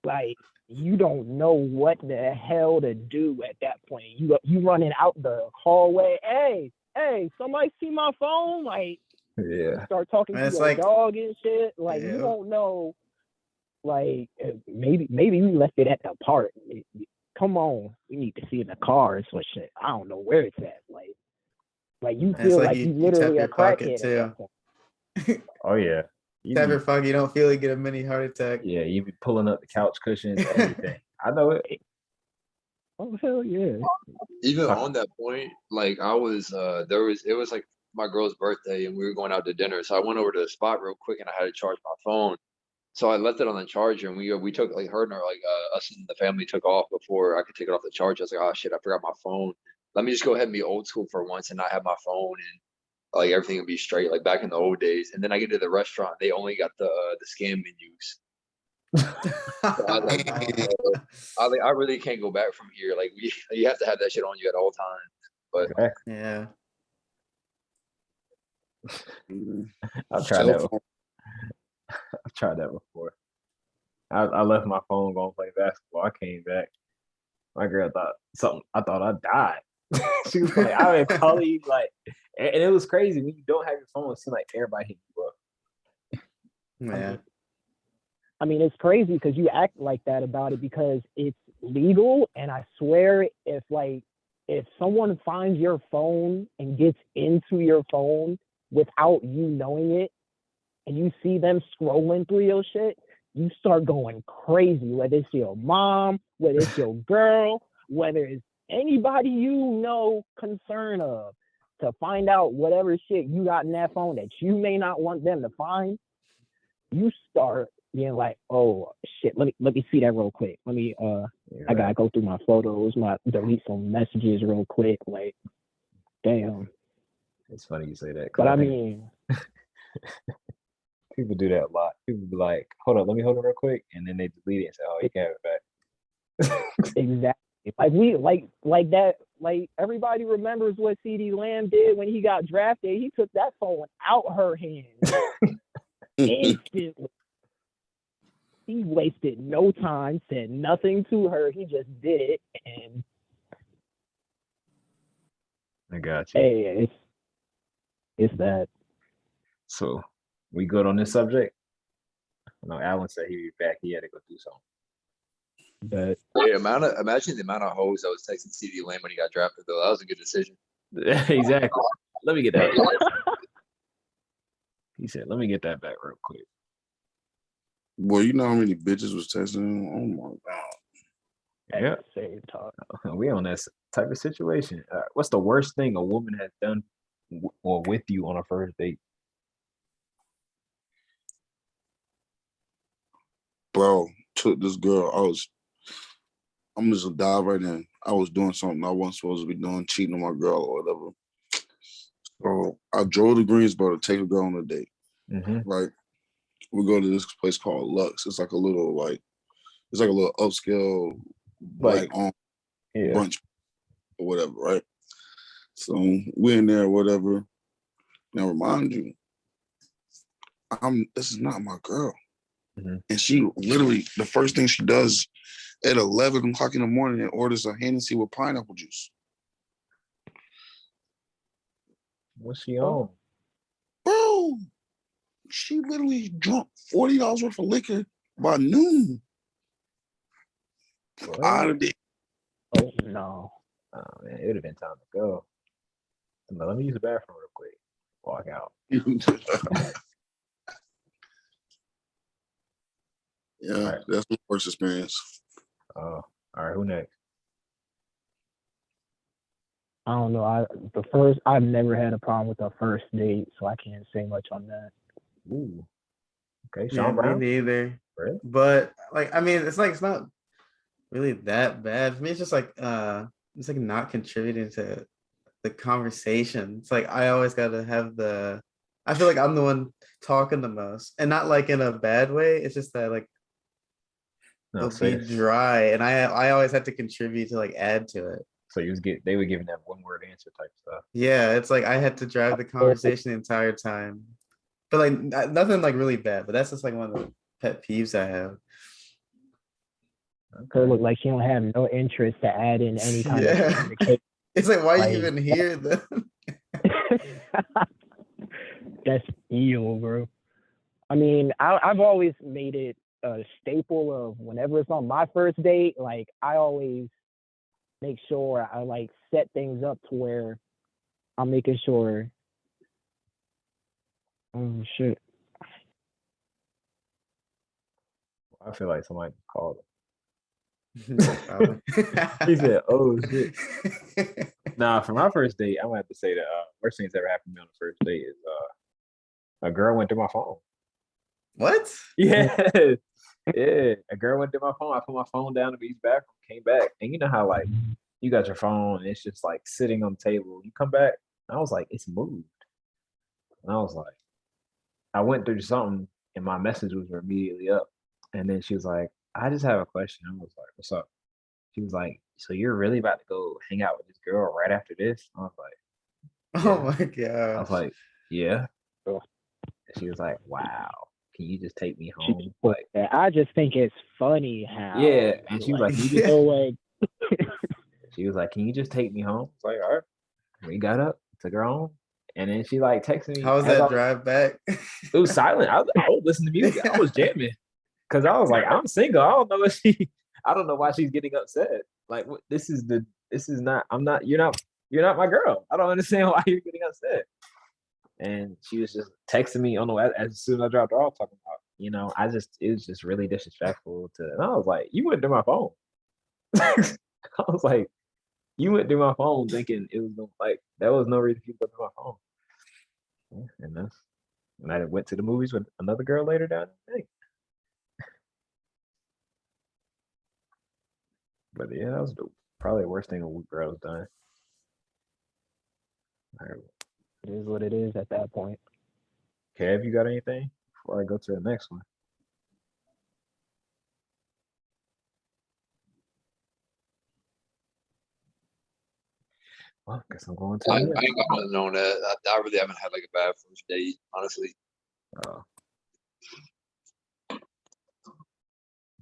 Like you don't know what the hell to do at that point. You running out the hallway. Hey, somebody see my phone? Like Yeah. start talking Man, to it's your like- dog and shit. Like Yeah. you don't know. Like maybe we left it at the park. Come on, we need to see in the cars or shit. I don't know where it's at. Like you It's feel like like you you tap literally your a pocket, crackhead at that point. Oh yeah. You Tap be- your phone, you don't feel it, get a mini heart attack. yeah, you be pulling up the couch cushions, everything. I know it. Oh hell yeah! Even Fuck. on that point, like I was it was like my girl's birthday and we were going out to dinner. So I went over to the spot real quick and I had to charge my phone. So I left it on the charger and we took like her and her us and the family took off before I could take it off the charger. I was like, oh shit, I forgot my phone. Let me just go ahead and be old school for once and not have my phone and like everything would be straight like back in the old days. And then I get to the restaurant, they only got the scan menus. So I was like, I really can't go back from here. Like you have to have that shit on you at all times. But Exactly. Yeah. I've tried Cell that. phone. I've tried that before. I left my phone going to play basketball. I came back. My girl thought something. I thought I died. She was like, "I been calling you like," and it was crazy when you don't have your phone. It seems like everybody hit you up. Yeah. I mean, it's crazy because you act like that about it because it's legal, and I swear, if someone finds your phone and gets into your phone without you knowing it, and you see them scrolling through your shit, you start going crazy, whether it's your mom, whether it's your girl, whether it's anybody you know concern of, to find out whatever shit you got in that phone that you may not want them to find. You start being like, oh shit, let me see that real quick. I gotta go through my photos, delete some messages real quick. Like, damn. It's funny you say that. 'cause But I think mean, people do that a lot. People be like, "Hold on, let me hold it real quick," and then they delete it and say, "Oh, you can have it back." exactly. Like that. Like everybody remembers what CD Lamb did when he got drafted. He took that phone out her hands instantly. He wasted no time, said nothing to her. He just did it, and I got you. hey, it's that. So we good on this subject? I know Alan said he'd be back. He had to go do something. But yeah, imagine the amount of hoes that was texting CD Lamb when he got drafted though. That was a good decision. Exactly. Let me get that. He said, "Let me get that back real quick." Boy, you know how many bitches was texting him? Oh my god. Yeah, same talk. we on that type of situation. What's the worst thing a woman has done or with you on a first date? Bro, took this girl. I'm just gonna dive right in. I was doing something I wasn't supposed to be doing, cheating on my girl or whatever. So I drove to Greensboro to take a girl on a date. Right? We go to this place called Lux. It's like a little upscale black on brunch or whatever, right? So we're in there, whatever. Now remind you, this is not my girl. And she literally, the first thing she does at 11 o'clock in the morning and orders a Hennessy with pineapple juice. What's she on? Bro, she literally drunk $40 worth of liquor by noon. Out of it. Oh no. Oh man, it would have been time to go. Let me use the bathroom real quick. Walk out. Yeah, that's the worst experience. Oh, all right. Who next? I don't know. I've never had a problem with a first date, so I can't say much on that. Ooh. Okay, Yeah, Sean Brown. me neither. Really? But like, I mean, it's not really that bad for me. It's just like it's like not contributing to the conversation. It's like I always gotta have I feel like I'm the one talking the most, and not like in a bad way. It's just that like No, it'll be dry, and I always have to contribute to like add to it. So they were giving that one word answer type stuff. Yeah, it's like I had to drive the conversation the entire time, but like nothing like really bad. But that's just like one of the pet peeves I have. Her look like she don't have no interest to add in any kind of communication. It's like, why are you even here then? That's evil, bro. I mean, I've always made it a staple of whenever it's on my first date, like I always make sure I like set things up to where I'm making sure. Oh shit. I feel like somebody called him. He said, "Oh shit." Nah, for my first date, I'm gonna have to say the worst thing that's ever happened to me on the first date is a girl went through my phone. What? Yeah, yeah. A girl went through my phone. I put my phone down to the bathroom, came back, and you know how like you got your phone and it's just like sitting on the table. You come back, and I was like, it's moved. And I was like, I went through something, and my messages were immediately up. And then she was like, I just have a question. I was like, what's up? She was like, so you're really about to go hang out with this girl right after this? I was like, oh my god. I was like, yeah. And she was like, wow. Can you just take me home? Like, I just think it's funny how. Yeah, and she was like, you know, like. She was like, can you just take me home? I was like, all right. We got up, took her home, and then she like texted me. How was that drive back? It was silent. I was listening to music. I was jamming because I was like, I'm single. I don't know what I don't know why she's getting upset. Like, this is not. I'm not. You're not my girl. I don't understand why you're getting upset. And she was just texting me. I don't know. As soon as I dropped her off, talking about, it was just really disrespectful to. And I was like, you went through my phone. I was like, you went through my phone thinking it was like there was no reason for you to go through my phone. Yeah, and I went to the movies with another girl later that night. But yeah, that was probably the worst thing a girl's done. It is what it is at that point. Kev, you got anything before I go to the next one? Well, I guess I'm going to. I ain't got nothing on that. I really haven't had like a bad first date, honestly. Oh,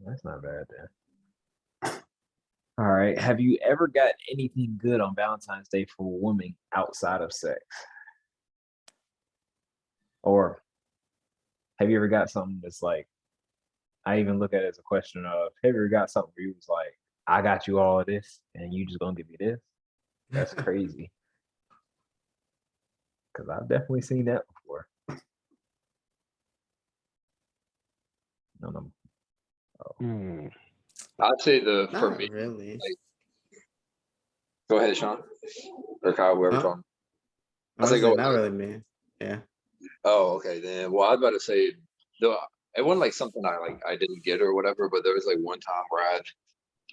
that's not bad then. All right. Have you ever got anything good on Valentine's Day for a woman outside of sex? Or have you ever got something that's like, I even look at it as a question of, have you ever got something where you was like, I got you all of this and you just gonna give me this? That's crazy. Because I've definitely seen that before. No. Oh. I'd say for me, really. Like, go ahead, Sean. Or Kyle, whoever talking. I say Honestly, go not ahead. really me. Yeah. Oh, okay. Then, well, I was about to say, though, it wasn't like something I didn't get or whatever, but there was like one time where I had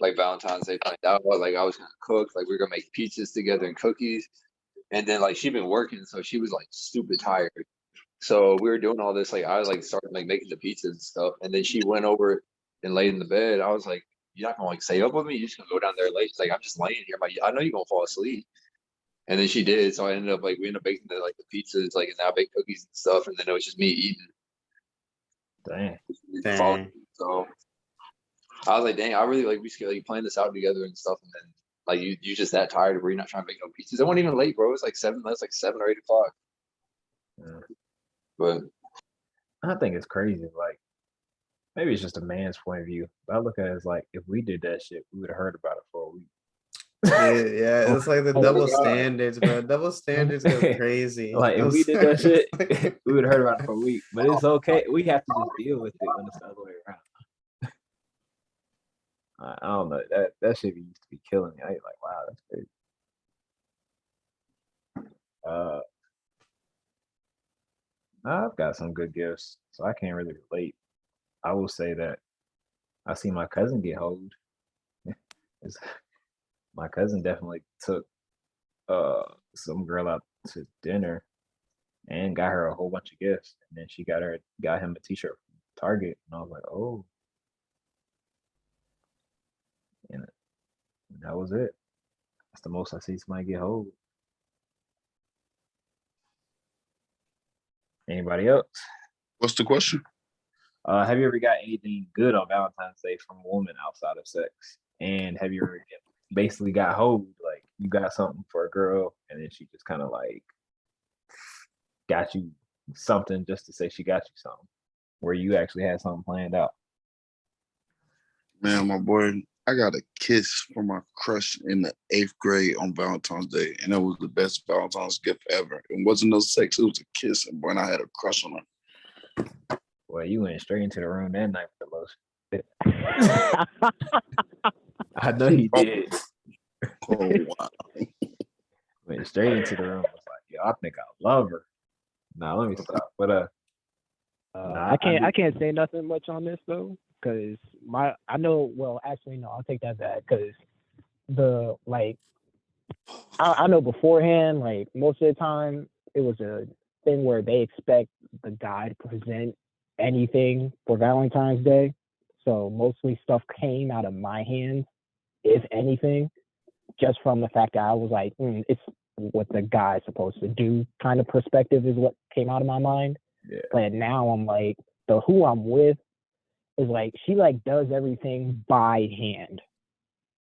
like Valentine's Day planned out, like I was gonna cook, like we were gonna make pizzas together and cookies, and then like she'd been working, so she was like stupid tired. So we were doing all this, like I was like started like making the pizzas and stuff, and then she went over and laid in the bed. I was like, "You're not gonna like stay up with me? You're just gonna go down there late?" She's like, "I'm just laying here. I know you're gonna fall asleep." And then she did. So I ended up like we ended up baking the pizzas, like and I baked cookies and stuff, and then it was just me eating. Dang. Dang. So I was like, dang, I really like we should like plan this out together and stuff, and then like you just that tired where you're not trying to make no pizzas. It wasn't even late, bro. It was like 7. That's like 7 or 8 o'clock. Yeah. But I think it's crazy. Like maybe it's just a man's point of view. But I look at it as like if we did that shit, we would have heard about it for a week. Yeah, it's like the Oh my double God. standards, bro. Double standards go crazy. Like if we did that shit, we would have heard about it for a week. But it's okay. We have to just deal with it when it's the other way around. I don't know. That shit used to be killing me. I was like, wow, that's crazy. I've got some good gifts, so I can't really relate. I will say that I see my cousin get hoed. My cousin definitely took some girl out to dinner and got her a whole bunch of gifts, and then she got him a t-shirt from Target, and I was like, oh, and that was it. That's the most I see somebody get hoed. Anybody else? What's the question? Have you ever got anything good on Valentine's Day from a woman outside of sex? And have you ever basically got hoed? Like you got something for a girl, and then she just kind of like got you something just to say she got you something, where you actually had something planned out. Man, my boy, I got a kiss from my crush in the 8th grade on Valentine's Day, and that was the best Valentine's gift ever. It wasn't no sex; it was a kiss, and boy, and I had a crush on her. Well, you went straight into the room that night with the lotion. I know you did. Oh wow! Went straight into the room. Was like, yo, I think I love her. Nah, let me stop. But I can't say nothing much on this though, because I know. Well, actually, no, I'll take that back, because I know beforehand, like most of the time, it was a thing where they expect the guy to present anything for Valentine's Day. So mostly stuff came out of my hands, if anything, just from the fact that I was like, it's what the guy's supposed to do kind of perspective is what came out of my mind. Yeah. But now I'm like, who I'm with is like, she like does everything by hand.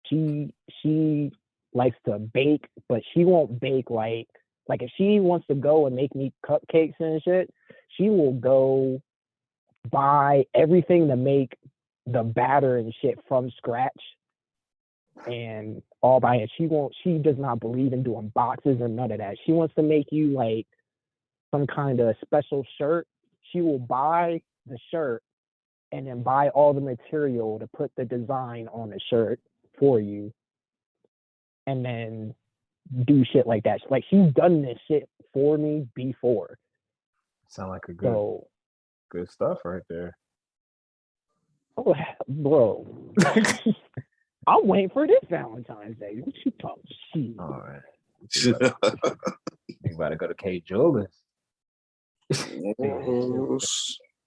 She likes to bake, but she won't bake like if she wants to go and make me cupcakes and shit, she will go buy everything to make the batter and shit from scratch and all by hand. She does not believe in doing boxes or none of that. She wants to make you like some kind of special shirt. She will buy the shirt and then buy all the material to put the design on the shirt for you, and then do shit like that. Like she's done this shit for me before. Sound like a good stuff right there. Oh, bro. I'm waiting for this Valentine's Day. What you talking shit? All right. You about to go to K Jewelers.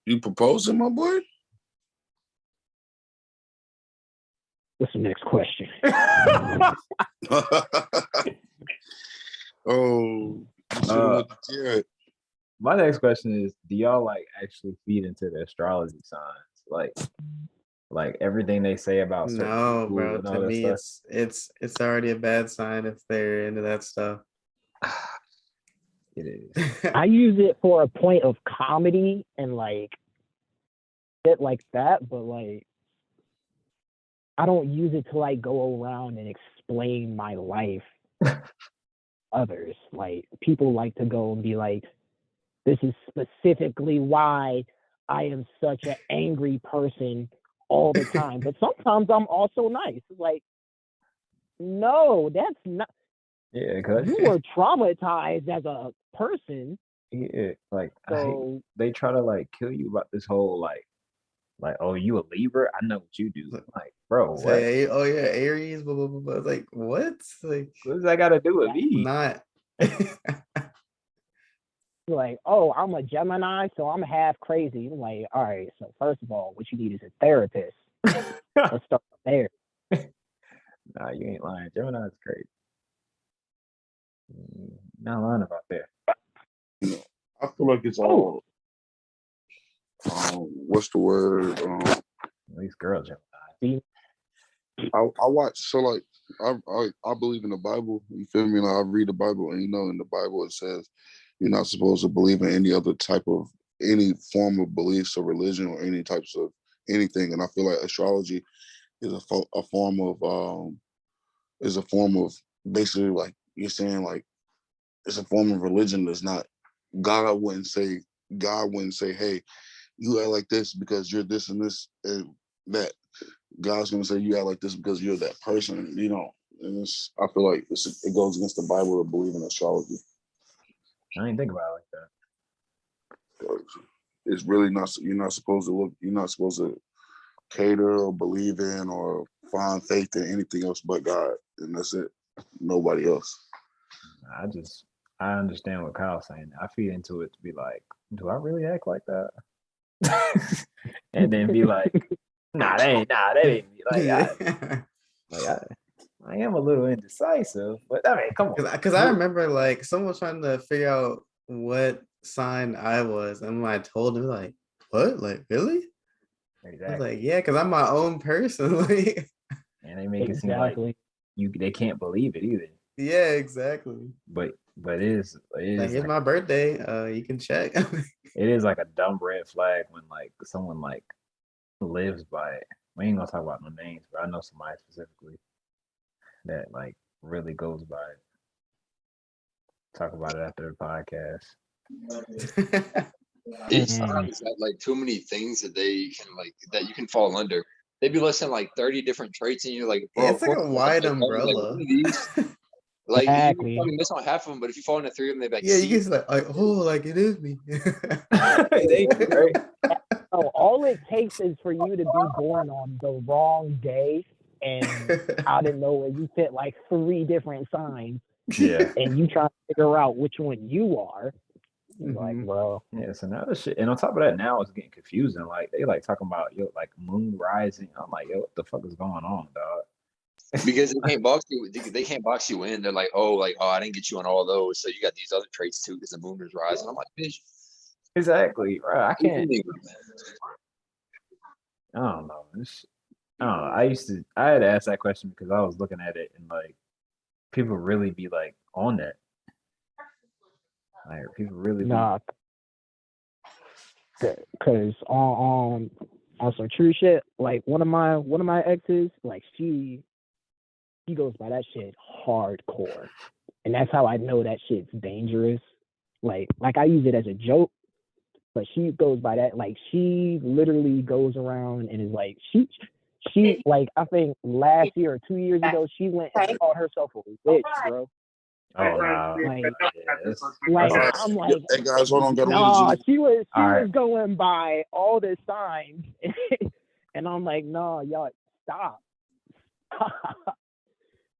You proposing, my boy? What's the next question? My next question is: do y'all like actually feed into the astrology signs? Like everything they say about certain No, people bro. and all To that me, stuff? it's already a bad sign if they're into that stuff. It is. I use it for a point of comedy and like shit like that, but like I don't use it to like go around and explain my life others. Like people like to go and be like, this is specifically why I am such an angry person all the time. But sometimes I'm also nice. Like, no, that's not. Yeah, cause You were traumatized as a person, yeah, like I hate so they try to like kill you about this whole like oh you a Libra? I know what you do. Like, bro, what? Say, oh yeah, Aries, blah blah blah blah. Like what? Like What does that got to do with me? not. you're like, oh, I'm a Gemini, so I'm half crazy. I'm like, all right, so first of all, what you need is a therapist. Let's start there. Nah, you ain't lying. Gemini's great. Not lying about that. I feel like it's all what's the word? At least girl Gemini. I watch so like I believe in the Bible. You feel me? Like I read the Bible, and in the Bible it says you're not supposed to believe in any other type of any form of beliefs or religion or any types of anything. And I feel like astrology is a form of basically like you're saying like it's a form of religion that's not God wouldn't say hey, you act like this because you're this and this and that. God's gonna say you act like this because you're that person, and I feel like it goes against the Bible to believe in astrology. I didn't think about it like that. It's really not. You're not supposed to cater or believe in or find faith in anything else but God, and that's it. Nobody else. I understand what Kyle's saying. I feed into it to be like, do I really act like that? And then be like, that ain't like I am a little indecisive, but I mean, come on. Because I remember like someone was trying to figure out what sign I was, and when I told them, like, what? Like, really? Exactly. I was like, yeah, because I'm my own person. Like, and they make it seem like they can't believe it either. Yeah, exactly. But it is like, here's my birthday. You can check. It is like a dumb red flag when like someone like lives by it. We ain't gonna talk about no names, but I know somebody specifically that like really goes by it. Talk about it after the podcast. These signs have like too many things that they can like that you can fall under. They'd be listing like 30 different traits, and you're like, bro, it's like a wide umbrella. Like exactly. you probably miss on half of them, but if you fall into 3 of them, they're like, yeah, you get like, oh, like it is me. Right? So all it takes is for you to be born on the wrong day, and out of nowhere you fit like 3 different signs. Yeah. And you try to figure out which one you are. Like, bro. Yeah, so now this shit, and on top of that, now it's getting confusing. Like they like talking about like moon rising. I'm like, what the fuck is going on, dog? Because they can't box you. They can't box you in. They're like, oh, I didn't get you on all those, so you got these other traits too because the moon is rising. I'm like, bitch. Exactly, right? I can't. I don't know. I had to ask that question because I was looking at it and like people really be like on that. Like people really nah, because on some true shit, like one of my exes, like she goes by that shit hardcore, and that's how I know that shit's dangerous. Like I use it as a joke, but she goes by that. Like she literally goes around and is like she like I think last year or 2 years ago she went and called herself a witch, bro. Oh no! I'm like, hey guys, hold on, she was going by all the signs, and I'm like, no, y'all stop.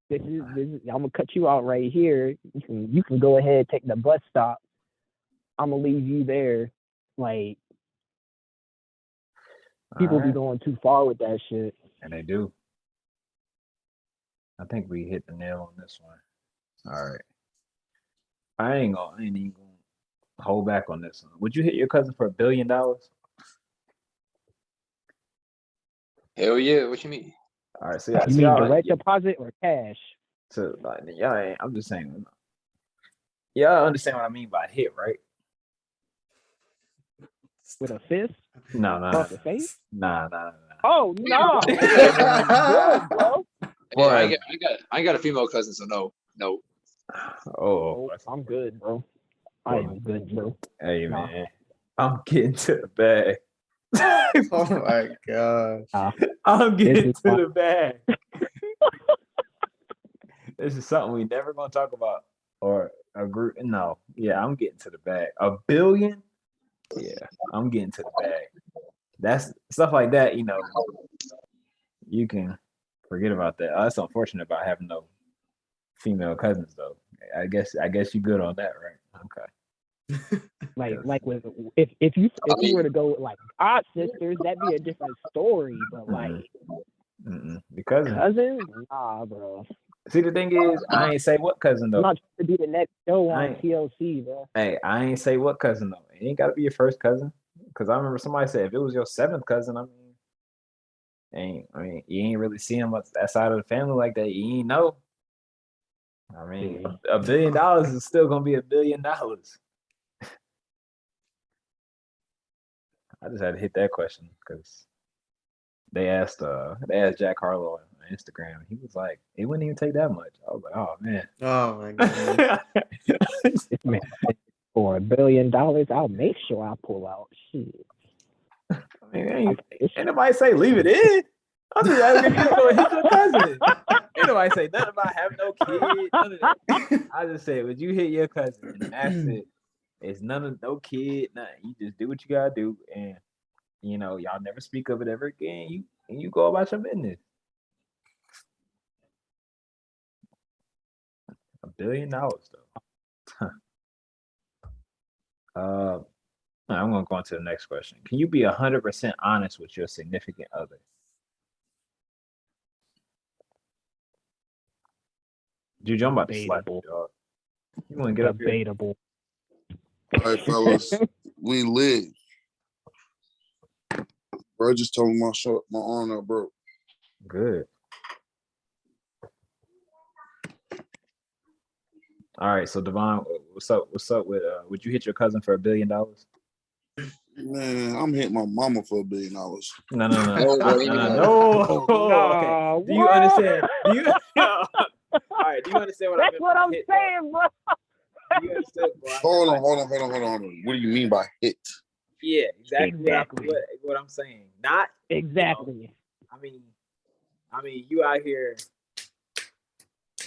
This is I'm gonna cut you out right here. You can go ahead, take the bus stop. I'm gonna leave you there. Like people be going too far with that shit, and they do. I think we hit the nail on this one. All right. I ain't even gonna hold back on this one. Would you hit your cousin for $1 billion? Hell yeah! What you mean? All right, so you mean direct deposit or cash? So y'all I'm just saying. Y'all understand what I mean by hit, right? With a fist? No. Across the face? Nah. Oh no! Good, bro. Hey, I got a female cousin, so no. Oh, I'm good, bro. I am good, bro. Hey man, I'm getting to the bag. Oh my gosh. I'm getting to the bag. This is something we never gonna talk about or a group. No, yeah, I'm getting to the bag. $1 billion? Yeah, I'm getting to the bag. That's stuff like that. You can forget about that. That's unfortunate about having no female cousins, though. I guess you good on that, right? Okay. Like with if you were to go with like odd sisters, that'd be a different story. But like Because cousins, nah, bro. see, the thing is, I ain't say what cousin I'm though. not trying to be the next show on ain't- TLC, bro. Hey, I ain't say what cousin though. It ain't gotta be your first cousin. Because I remember somebody said if it was your seventh cousin, you ain't really see him that side of the family like that. You ain't know. $1 billion is still gonna be $1 billion. I just had to hit that question because they asked Jack Harlow on Instagram. He was like, it wouldn't even take that much. I was like, oh man. Oh my god. This man, for $1 billion, I'll make sure I pull out. Shit. Ain't nobody say leave it in. I'm just asking if you go hit your cousin. Ain't nobody say nothing about having no kid. None of that. I just said, would you hit your cousin? And that's it. It's no kid, nothing. You just do what you gotta do, and y'all never speak of it ever again. You go about your business. $1 billion though. I'm gonna go on to the next question. Can you be 100% honest with your significant other? Dude, I'm about to slap you, dog. You want to get up here? Debatable. All right, fellas, we live. Bro just told me my arm now broke. Good. All right, so Devon, what's up with would you hit your cousin for $1 billion? Man, I'm hitting my mama for $1 billion. No. No, okay. Do you understand? All right. Do you understand what That's what I'm saying, bro. Do you understand, bro? Hold on. What do you mean by hit? Yeah, Exactly. What I'm saying. Not exactly. I mean, you out here.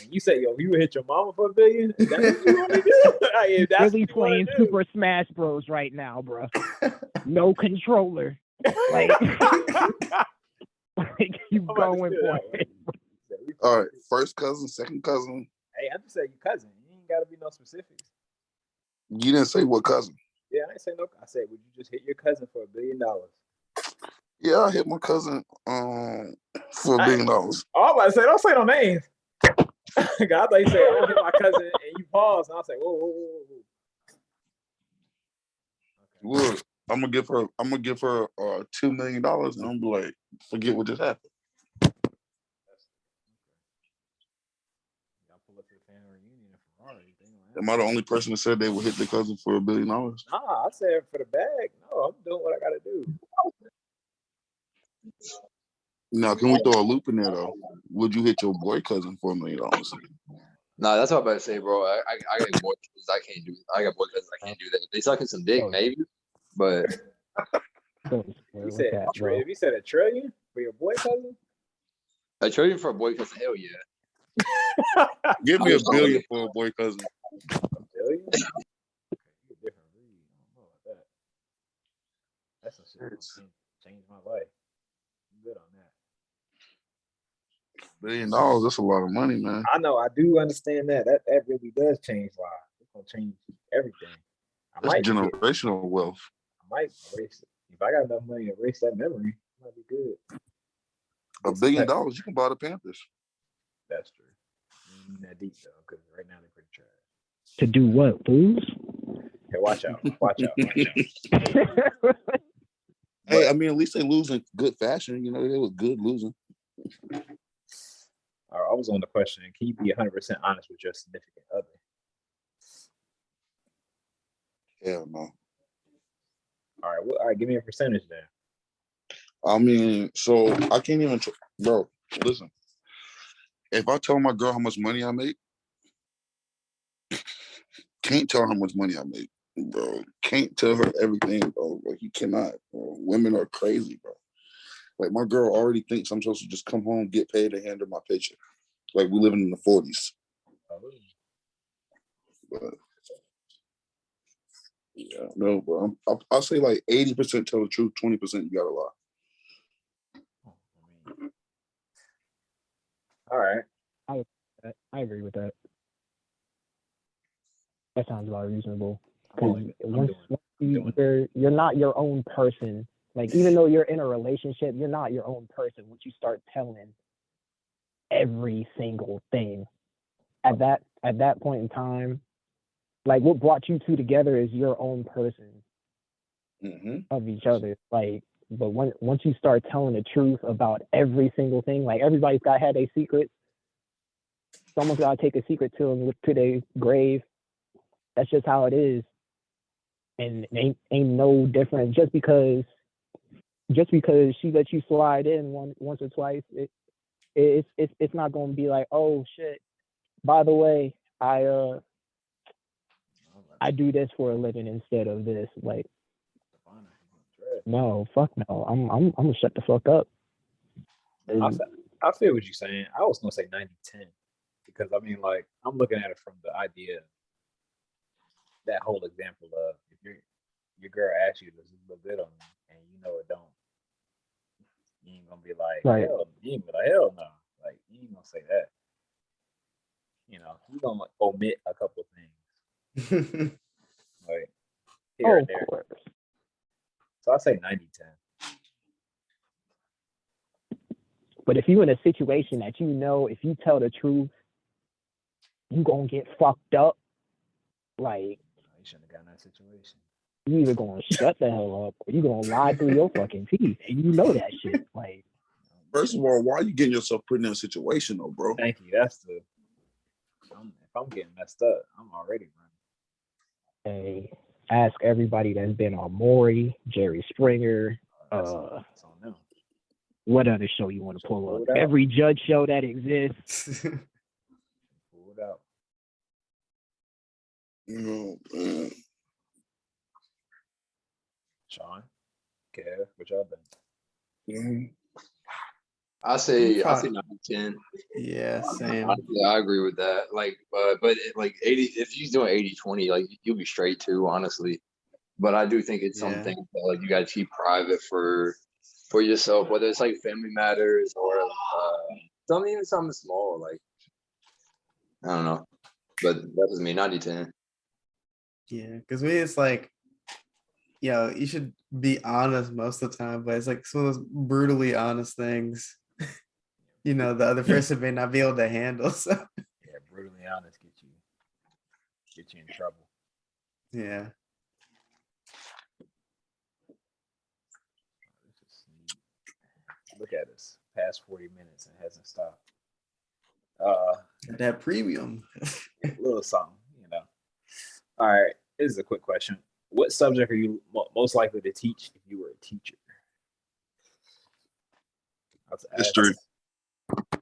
And you say, yo, you would hit your mama for $1 billion? That's what you want to do? That's really playing Super Smash Bros right now, bro. No controller. Like you going for it. All right, first cousin, second cousin. Hey, I just said your cousin. You ain't got to be no specifics. You didn't say what cousin. Yeah, I didn't say no. I said, would you just hit your cousin for $1 billion? Yeah, I hit my cousin for $1 billion. Oh, I'm about to say, don't say no names. I thought you said, I don't hit my cousin, and you pause, and I'll say, whoa. Okay. Look, I'm gonna give her $2 million, and I'm gonna be like, forget what just happened. Am I the only person that said they would hit their cousin for $1 billion? Nah, I said for the bag. No, I'm doing what I gotta do. Now, can we throw a loop in there though? Would you hit your boy cousin for $1 million? Nah, that's what I'm about to say, bro. I got boy cousins I can't do. I got boy cousins I can't do that. They sucking some dick, maybe, but. You said if you said $1 trillion for your boy cousin? $1 trillion for a boy cousin? Hell yeah. Give me $1 billion for a boy cousin. $1 billion? Different read. I don't know about that. That's some shit that's changed my life. I'm good on that. $1 billion, that's a lot of money, man. I know, I do understand that. That really does change lives. It's gonna change everything. That's generational wealth. I might erase it. If I got enough money to erase that memory, it might be good. $1 billion, you can buy the Panthers. That's true. That deep though, because right now they're pretty trash. To do what? Lose? Hey, watch out. Hey, I mean, at least they lose in good fashion. You know, they were good losing. All right, I was on the question. Can you be 100% honest with your significant other? Hell no. All right, give me a percentage then. I mean, so I can't even, bro, listen. If I tell my girl how much money I make, can't tell her how much money I make, bro. Can't tell her everything, bro. Like, you cannot, bro. Women are crazy, bro. Like, my girl already thinks I'm supposed to just come home, get paid, and hand her my paycheck. Like, we living in the 40s. But yeah, no, bro. I'll say like 80% tell the truth, 20% you gotta lie. All right. I agree with that. That sounds about reasonable. I'm Once doing you're not your own person. Like even though you're in a relationship, you're not your own person. Once you start telling every single thing, at that point in time, like what brought you two together is your own person of each other. Like, but once you start telling the truth about every single thing, like everybody's got had a secret. Someone's got to take a secret to their grave. That's just how it is, and ain't no different. Just because she let you slide in once or twice, it's not gonna be like, oh shit. By the way, I do this for a living instead of this. Like, no, fuck no. I'm gonna shut the fuck up. I feel what you're saying. I was gonna say 90-10 because I mean, like, I'm looking at it from the idea, that whole example of if your girl asks you, does this look good on me, and you know it don't, you ain't gonna be like, Right. you ain't gonna be like, hell no. Like, you ain't gonna say that. You know, you gonna like, omit a couple things. Like, here and there. Of course. So I say 90-10. But if you're in a situation that you know if you tell the truth, you gonna get fucked up, like You shouldn't have gotten that situation. you either gonna shut the hell up or you gonna lie through your fucking teeth, and you know that shit. Like, First of all, why are you getting yourself put in that situation, though, bro? Thank you. That's if I'm getting messed up, I'm already running. hey, ask everybody that's been on Maury, Jerry Springer, That's on them. what other show you want to pull up? Pull it out. Every judge show that exists. Pull it out. Man. Sean, Kev, what y'all think? I say 9-10. Yeah, same. Yeah, I agree with that. Like, but like 80, if you're doing 80-20, like you'll be straight too, honestly. But I do think it's something that, like, you gotta keep private for yourself, whether it's like family matters or something small. Like, I don't know, but that doesn't mean 90-10. Yeah, because it's like, you should be honest most of the time, but it's like some of those brutally honest things, the other person may not be able to handle. So Yeah, brutally honest get you in trouble. yeah. Look at us, past 40 minutes and hasn't stopped. That premium. A little something, All right, this is a quick question. What subject are you most likely to teach if you were a teacher? History. Okay,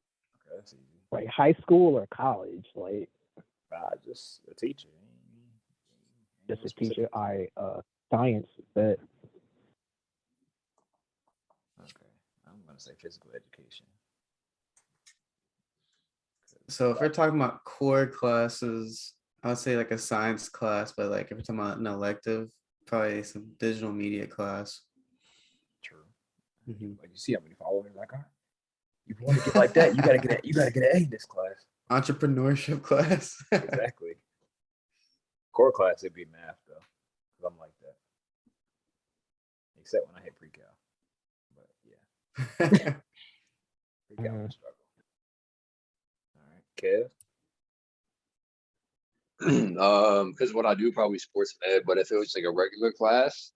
that's easy. Like high school or college? Like, Just a teacher. just a teacher. Science, but Okay, I'm gonna say physical education. So if we're talking about core classes, I would say like a science class, but like if we're talking about an elective, probably some digital media class. True. Mhm. But you see how many followers I got? If you want to get like that, you gotta get an A in this class. Entrepreneurship class. Exactly. Core class, it'd be math though, because I'm like that. Except when I hit pre-cal. But yeah, pre-cal was a struggle. All right, Kev. Because what I do probably sports ed, but if it was like a regular class,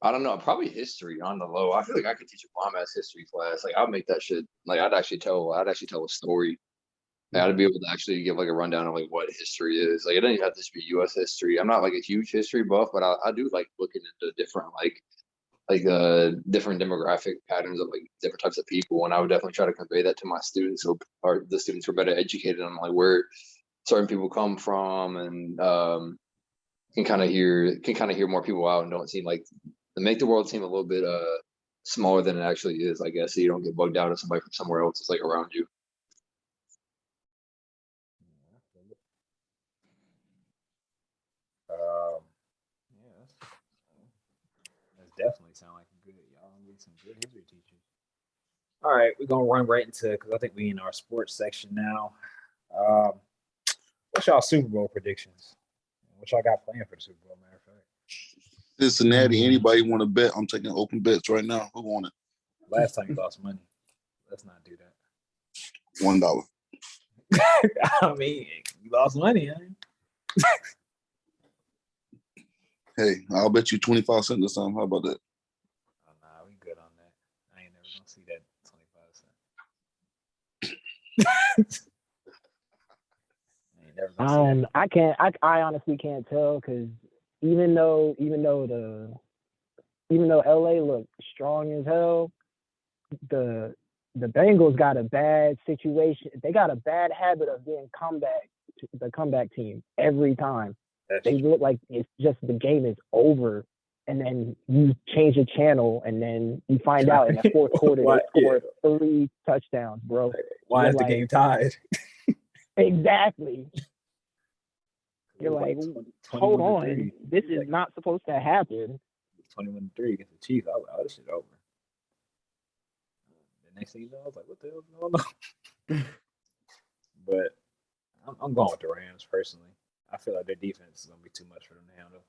I don't know, probably history on the low. I feel like I could teach a bomb ass history class. Like, I'll make that shit. Like, I'd actually tell a story. Like, I'd be able to actually give like a rundown of like what history is. Like, it doesn't even have to just be U.S. history. I'm not like a huge history buff, but I do like looking into different different demographic patterns of like different types of people, and I would definitely try to convey that to my students, so the students were better educated on like where certain people come from, and can kind of hear more people out and don't seem like make the world seem a little bit smaller than it actually is, I guess, so you don't get bugged out if somebody from somewhere else is like around you. Yeah, that's definitely sound like a good. Y'all need some good history teachers. All right, we're gonna run right into because I think we in our sports section now. Um, what's y'all Super Bowl predictions? What y'all got planned for the Super Bowl? Matter of fact, Cincinnati. Anybody want to bet? I'm taking open bets right now. Who want it? last time you lost money. Let's not do that. $1. I mean, you lost money. Huh? Hey, I'll bet you 25 cents this time. How about that? Oh, nah, we good on that. I ain't never gonna see that 25 cents. I ain't never gonna see that. I honestly can't tell because even though LA looked strong as hell, the Bengals got a bad situation. They got a bad habit of being the comeback team every time. They look like it's just the game is over, and then you change the channel, and then you find out in the fourth quarter they scored 3 touchdowns, bro. Why is the game tied? Exactly. You're like, 20 hold 21 to on, 3. this is not supposed to happen. 21-3 against the Chiefs. I was like, oh, this shit over. The next thing you know, I was like, what the hell's going on? But I'm going with the Rams personally. I feel like their defense is going to be too much for them to handle.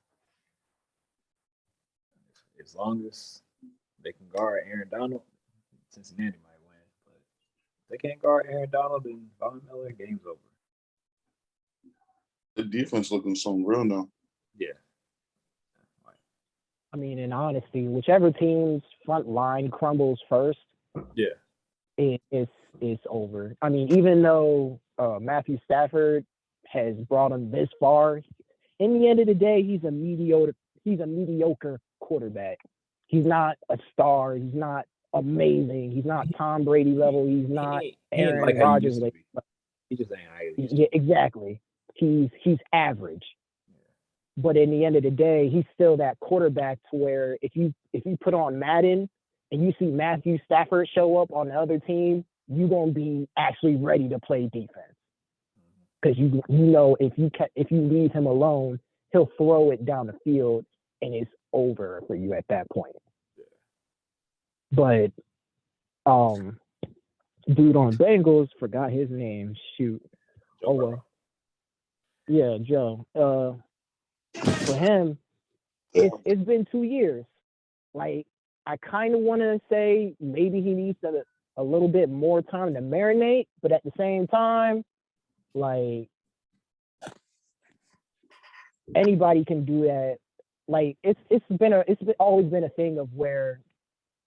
As long as they can guard Aaron Donald, Cincinnati might win. But if they can't guard Aaron Donald and Von Miller, game's over. The defense looking something real now. Yeah. I mean, in honesty, whichever team's front line crumbles first, it's over. I mean, even though Matthew Stafford has brought him this far, in the end of the day, he's a mediocre quarterback. He's not a star. He's not amazing. He's not Tom Brady level. He's not Aaron like Rodgers. He just ain't how he used to. Yeah, exactly. He's average. But in the end of the day, he's still that quarterback to where if you put on Madden and you see Matthew Stafford show up on the other team, you're gonna be actually ready to play defense because you know if you leave him alone, he'll throw it down the field and it's over for you at that point. But dude on Bengals, forgot his name. Shoot. Oh well. Yeah, Joe. For him, it's been 2 years. Like, I kind of want to say maybe he needs a little bit more time to marinate, but at the same time, like, anybody can do that. Like, it's always been a thing of where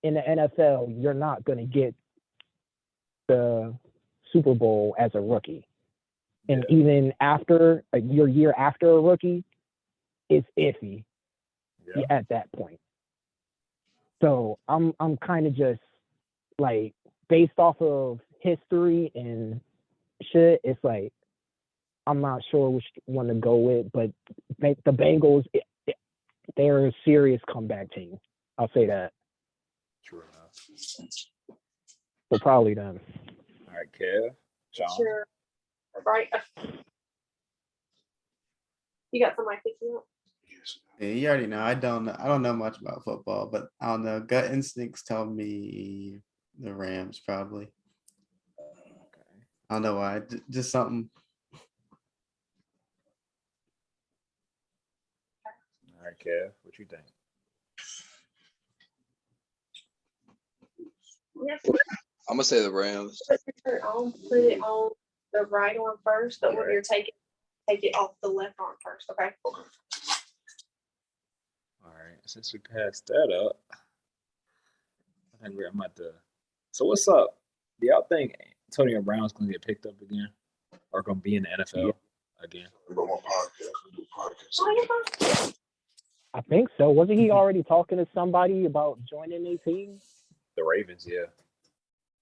in the NFL you're not gonna get the Super Bowl as a rookie, and even after your year after a rookie, it's iffy at that point. So I'm kind of just like based off of history and shit. It's like I'm not sure which one to go with, but the Bengals, they're a serious comeback team. I'll say that. True enough. So probably them. All right, Kev. Sean. Sure. Right. You got somebody picking up? Yeah, you already know. I don't know much about football, but I don't know. Gut instincts tell me the Rams probably. Okay. I don't know why. Just something. All right, Kev. What you think? Yes. I'm gonna say the Rams. Put your shirt on. Put it on the right arm first, but when you're taking, take it off the left arm first. Okay. All right. Since we passed that up, I think I'm at the. So what's up? Do y'all think Antonio Brown's gonna get picked up again, or gonna be in the NFL again? I think so. Wasn't he already talking to somebody about joining a team? The Ravens, yeah.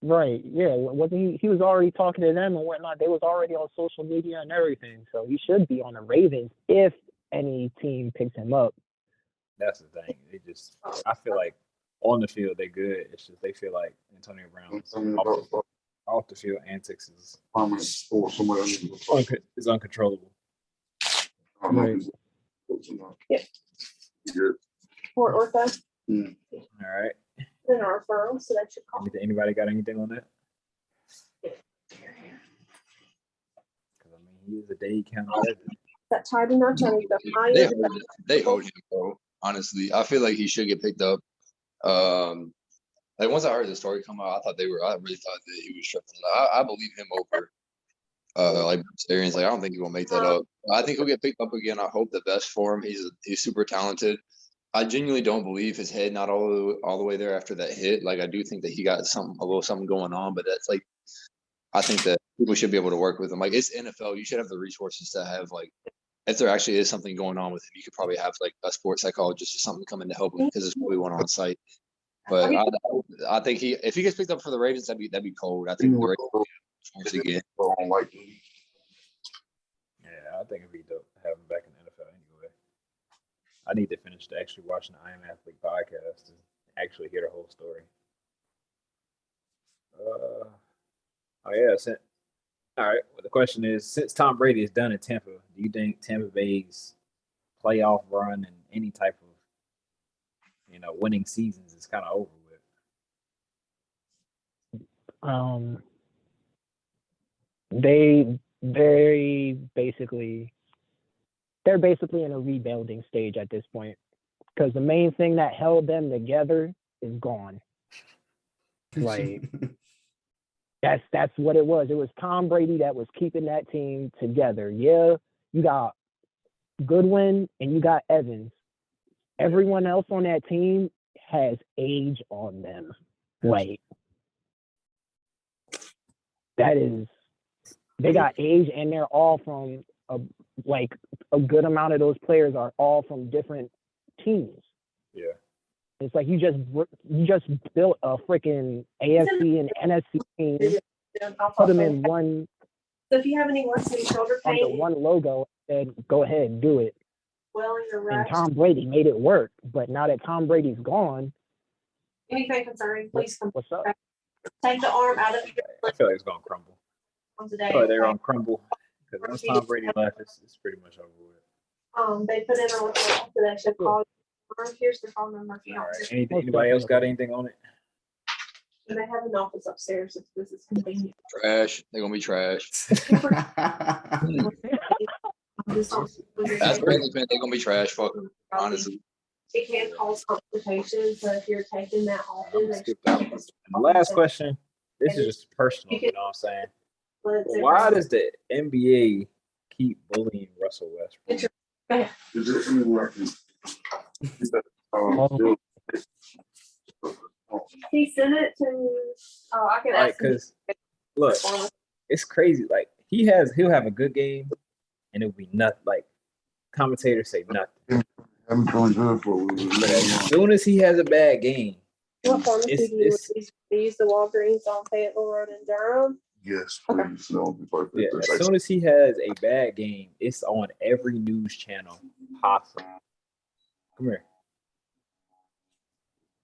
Right. Yeah. Wasn't he was already talking to them and whatnot. They was already on social media and everything. So he should be on the Ravens if any team picks him up. That's the thing. I feel like on the field they're good. It's just they feel like Antonio Brown's off the field antics is uncontrollable. Right. For ortho, All right. then a referral, so that should call. Anybody got anything on that? Because I mean, he is a day count legend. That tied in our tummy. They hold him, bro. Honestly, I feel like he should get picked up. Like once I heard the story come out, I really thought that he was tripping. I believe him over like Arians. Like I don't think he's gonna make that up. I think he'll get picked up again. I hope the best for him. He's super talented. I genuinely don't believe his head not all the way there after that hit. Like I do think that he got a little something going on, but that's like I think that people should be able to work with him. Like it's NFL, you should have the resources to have like if there actually is something going on with him, you could probably have like a sports psychologist or something come in to help him because there's probably one on site. But I think if he gets picked up for the Ravens, that'd be cold. I think the Ravens again. Yeah, I think it'd be dope to have him back in the NFL anyway. I need to finish actually watching the I Am Athlete podcast to actually hear the whole story. All right. Well, the question is, since Tom Brady is done in Tampa, do you think Tampa Bay's playoff run and any type of winning seasons is kind of over with? They're basically in a rebuilding stage at this point because the main thing that held them together is gone. Like that's what it was. It was Tom Brady that was keeping that team together. Yeah, you got Goodwin and you got Evans. Everyone else on that team has age on them. Like they got age, and they're all from a good amount of those players are all from different teams. Yeah. It's like you just built a freaking AFC and NFC team, put them in one. So if you have any worse than shoulder pain, under one logo, and go ahead and do it. Swelling or And rash, Tom Brady made it work, but now that Tom Brady's gone, anything concerning, please come. what's up? Take the arm out of your I feel like it's gonna crumble. today. I feel like they're gonna crumble because once Tom Brady left, it's pretty much over with. They put in a referral, so they should call. Here's the phone number if you All don't. right. Anybody else got anything on it? And they have an office upstairs if this is convenient. Trash. They're gonna be trash. That's Ravens fan. They're gonna be trash. Fucking honestly. It can cause complications, so if you're taking that often. Skip that one. And the last question. This is just personal. You know what I'm saying? Why does the NBA keep bullying Russell Westbrook? He sent it to. Oh, I can ask. Because look, it's crazy. Like he'll have a good game, and it'll be nothing. Like commentators say nothing. But as soon as he has a bad game, What pharmacy do you use? The Walgreens on Fayetteville Road in Durham. Yes, please. That would be perfect. yeah, as soon as he has a bad game, it's on every news channel possible. Come here.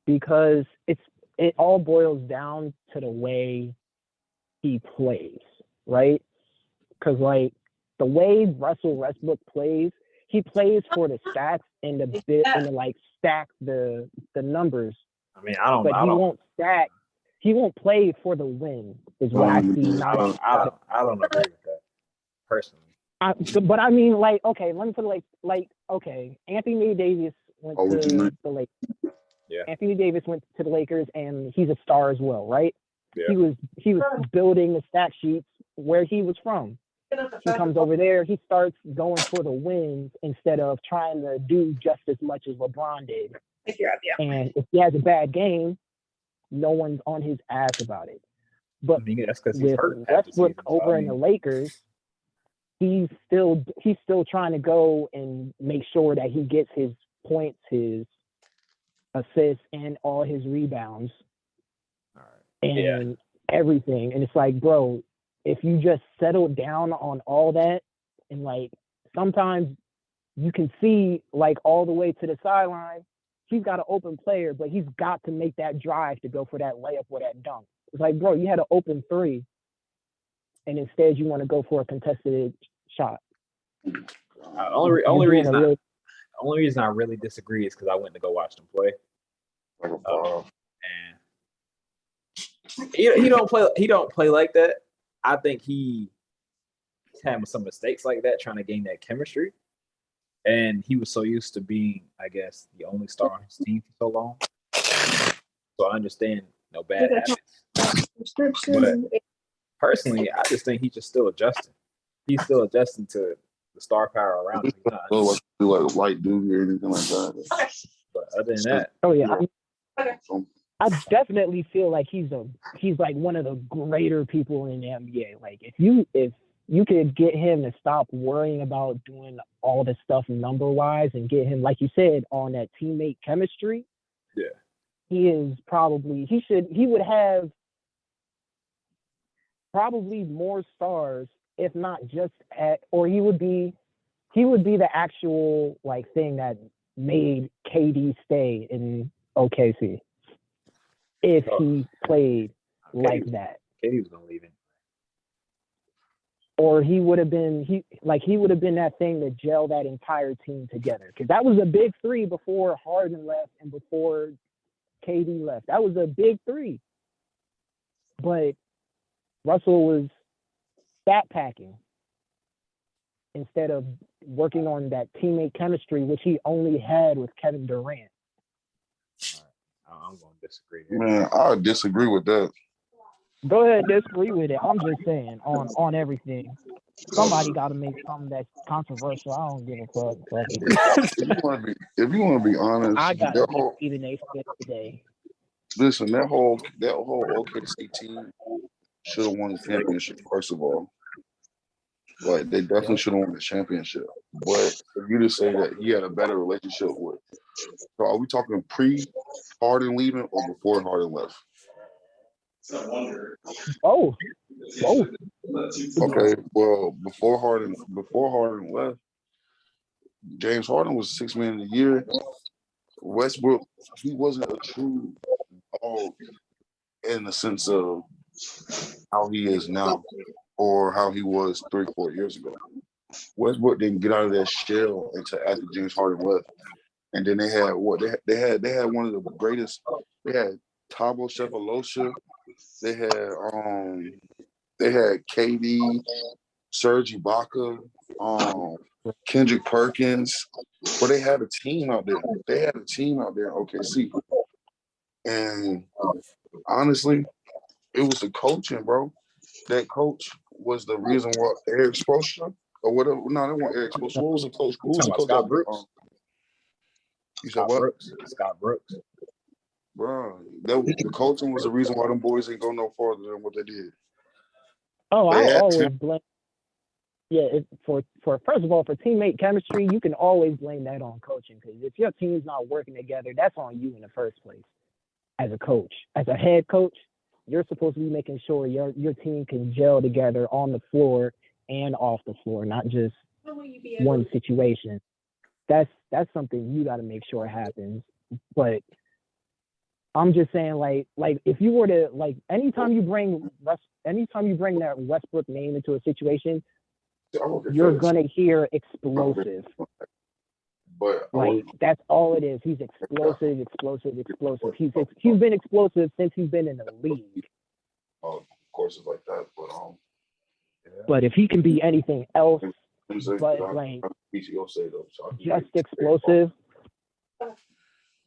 Because it all boils down to the way he plays, right? Because like the way Russell Westbrook plays, he plays for the stats and the like stack the numbers. I mean, I don't won't stack. He won't play for the win. Is what I see. I don't agree with that personally. But I mean, like, okay, let me put it like, okay, Anthony Davis went to the Lakers. Yeah. Anthony Davis went to the Lakers, and he's a star as well, right? Yeah. He was building the stat sheets where he was from. He comes over there, he starts going for the wins instead of trying to do just as much as LeBron did. And if he has a bad game, no one's on his ass about it. But that's because he's hurt. Westbrook over in the Lakers, he's still trying to go and make sure that he gets his points, his assists, and all his rebounds, and everything. And it's like, bro, if you just settle down on all that, and like sometimes you can see like all the way to the sideline, he's got an open player, but he's got to make that drive to go for that layup or that dunk. It's like, bro, you had an open three, and instead you want to go for a contested shot. Only reason I really disagree is because I went to go watch them play. And he don't play like that. I think he's having some mistakes like that, trying to gain that chemistry. And he was so used to being, I guess, the only star on his team for so long. So I understand no bad habits. But personally, I just think he's just still adjusting. He's still adjusting to the star power around him. He's not like light duty or anything like that. But other than that, I definitely feel like he's like one of the greater people in the NBA. Like if you could get him to stop worrying about doing all this stuff number wise and get him, like you said, on that teammate chemistry. Yeah. He would have probably more stars, if not just he would be the actual like thing that made KD stay in OKC if he played like that. KD was gonna leave him. Or he would have been that thing that gelled that entire team together. Because that was a big three before Harden left and before KD left. That was a big three. But Russell was stat packing instead of working on that teammate chemistry, which he only had with Kevin Durant. I'm going to disagree. Man, I disagree with that. Go ahead, disagree with it. I'm just saying on everything. Somebody got to make something that's controversial. I don't give a fuck. If you want to be honest, I got to even they said today. Listen, that whole OKC team should have won the championship. First of all, like they definitely should have won the championship. But for you to say that he had a better relationship with, so are we talking pre-Harden leaving or before Harden left? Both. Okay, well, before Harden left, James Harden was Sixth Man of the Year. Westbrook, he wasn't a true dog in the sense of how he is now or how he was 3-4 years ago. Westbrook didn't get out of that shell until after James Harden left. And then they had what? They had one of the greatest. They had Thabo Sefolosha. They had KD, Serge Ibaka, Kendrick Perkins. But they had a team out there. In OKC. And honestly, it was the coaching, bro. That coach was the reason why Eric Spoelstra or whatever. No, they weren't Eric Spoelstra. What was the coach? Who was the coach? Scott Brooks. You said what? Scott Brooks. Bro, the coaching was the reason why them boys ain't go no farther than what they did. Oh, I always blame. Yeah, for first of all, for teammate chemistry, you can always blame that on coaching because if your team's not working together, that's on you in the first place. As a coach, as a head coach, you're supposed to be making sure your team can gel together on the floor and off the floor, not just one situation. That's something you got to make sure happens. But I'm just saying, like if you were to anytime you bring that Westbrook name into a situation, you're gonna hear explosive. But that's all it is. He's explosive. He's been explosive since he's been in the league. Of course, it's like that. But if he can be anything else, but just explosive,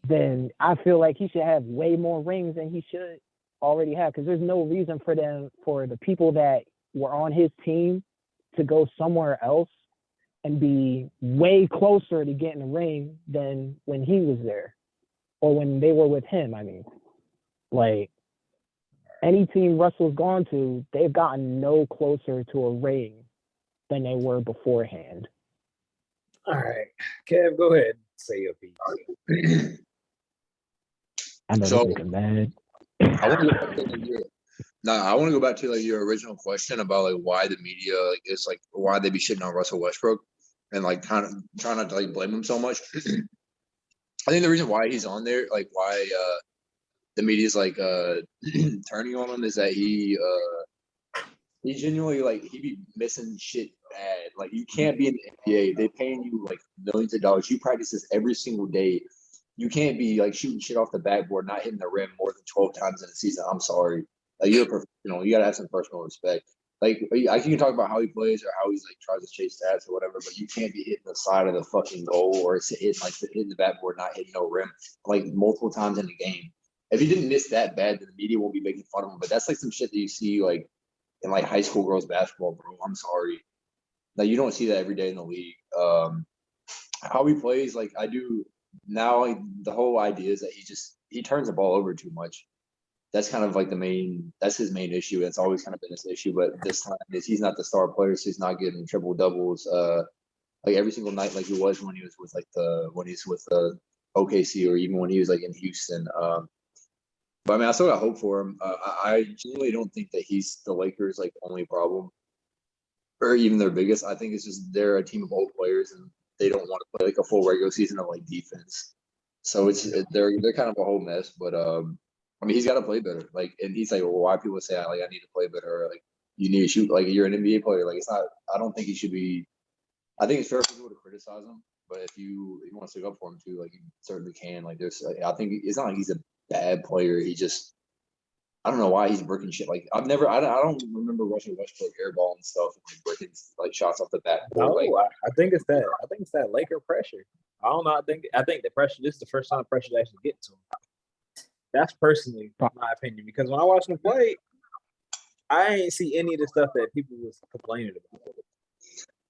then I feel like he should have way more rings than he should already have. Because there's no reason for the people that were on his team to go somewhere else and be way closer to getting a ring than when he was there or when they were with him. I mean, like any team Russell's gone to, they've gotten no closer to a ring than they were beforehand. All right, Kev, go ahead. Say your piece. I know this nigga mad. I want to go back to your original question about why the media it's why they be shitting on Russell Westbrook and kind of trying not to blame him so much. I think the reason why he's on there, like why the media's like turning on him, is that he genuinely like he be missing shit bad. Like you can't be in the NBA. They paying you like millions of dollars. You practice this every single day. You can't be like shooting shit off the backboard, not hitting the rim more than 12 times in a season. I'm sorry. Like you're a professional. You gotta have some personal respect. Like I can talk about how he plays or how he's like tries to chase stats or whatever, but you can't be hitting the side of the fucking goal or hitting the backboard, not hitting no rim like multiple times in a game. If he didn't miss that bad, then the media won't be making fun of him. But that's like some shit that you see like in like high school girls basketball, bro. I'm sorry. Like you don't see that every day in the league. How he plays, like I do now, like, the whole idea is that he turns the ball over too much. That's kind of like that's his main issue. It's always kind of been his issue, but this time he's not the star player, so he's not getting triple doubles like every single night like he was when he was with OKC or even when he was like in Houston. But I mean, I still got hope for him. I genuinely don't think that he's the Lakers' like only problem, or even their biggest. I think it's just they're a team of old players and they don't want to play like a full regular season of like defense. So they're kind of a whole mess. But I mean, he's got to play better. Like, and he's like, well, why people say I need to play better? Or, like, you need to shoot. Like, you're an NBA player. Like, it's not. I don't think he should be. I think it's fair for people to criticize him, but if you want to stick up for him too, like you certainly can. Like, I think it's not like he's a bad player. He just, I don't know why he's breaking shit. Like I don't remember Russell Westbrook airball and stuff, and like breaking like shots off the backboard. No, Like, I think it's that Laker pressure. I don't know. I think the pressure. This is the first time pressure actually get to him. That's personally my opinion, because when I watched him play, I ain't see any of the stuff that people was complaining about.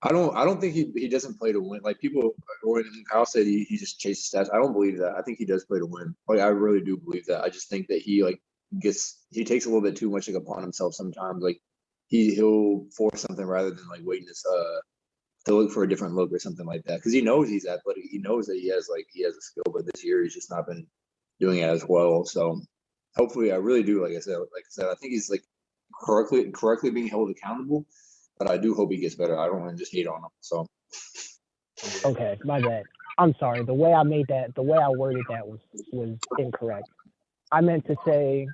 I don't think he doesn't play to win. Like people, or Kyle said he just chases stats. I don't believe that. I think he does play to win. Like I really do believe that. I just think that he takes a little bit too much like upon himself sometimes. Like he'll force something rather than like waiting to look for a different look or something like that. Because he knows he's athletic. He knows that he has a skill, but this year he's just not been doing it as well. So hopefully, I really do. Like I said, I think he's like correctly being held accountable. But I do hope he gets better. I don't want to just hate on him. So Okay, my bad. I'm sorry. The way I worded that was incorrect. I meant to say,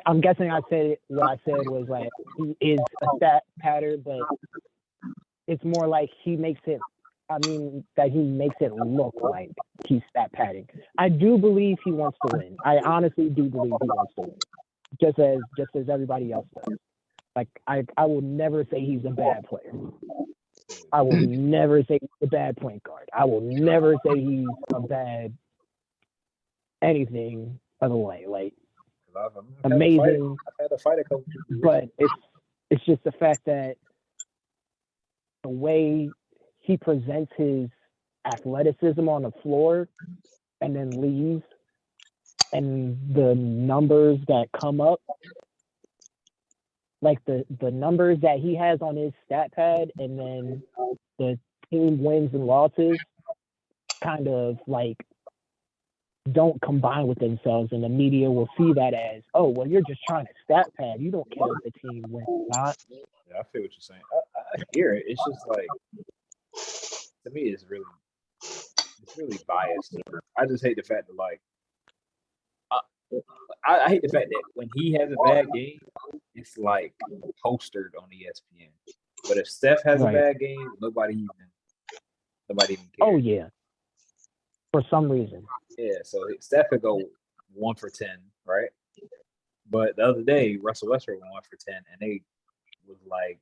I'm guessing I said what I said was like he is a stat pattern, but it's more like he makes it look like he's stat padding. I do believe he wants to win. I honestly do believe he wants to win, just as everybody else does. Like I will never say he's a bad player. I will never say he's a bad point guard. I will never say he's a bad anything of the way. Like amazing. I've had to fight a couple. But it's just the fact that the way he presents his athleticism on the floor and then leaves, and the numbers that come up. Like the numbers that he has on his stat pad and then the team wins and losses kind of like don't combine with themselves, and the media will see that as, oh, well, you're just trying to stat pad. You don't care if the team wins or not. Yeah, I feel what you're saying. I hear it. It's just like, to me, it's really biased. I just hate the fact that like, I hate the fact that when he has a bad game, it's like postered on ESPN. But if Steph has a bad game, nobody even cares. Oh yeah, for some reason. Yeah, so Steph could go 1 for 10, right? But the other day, Russell Westbrook went 1 for 10, and they was like,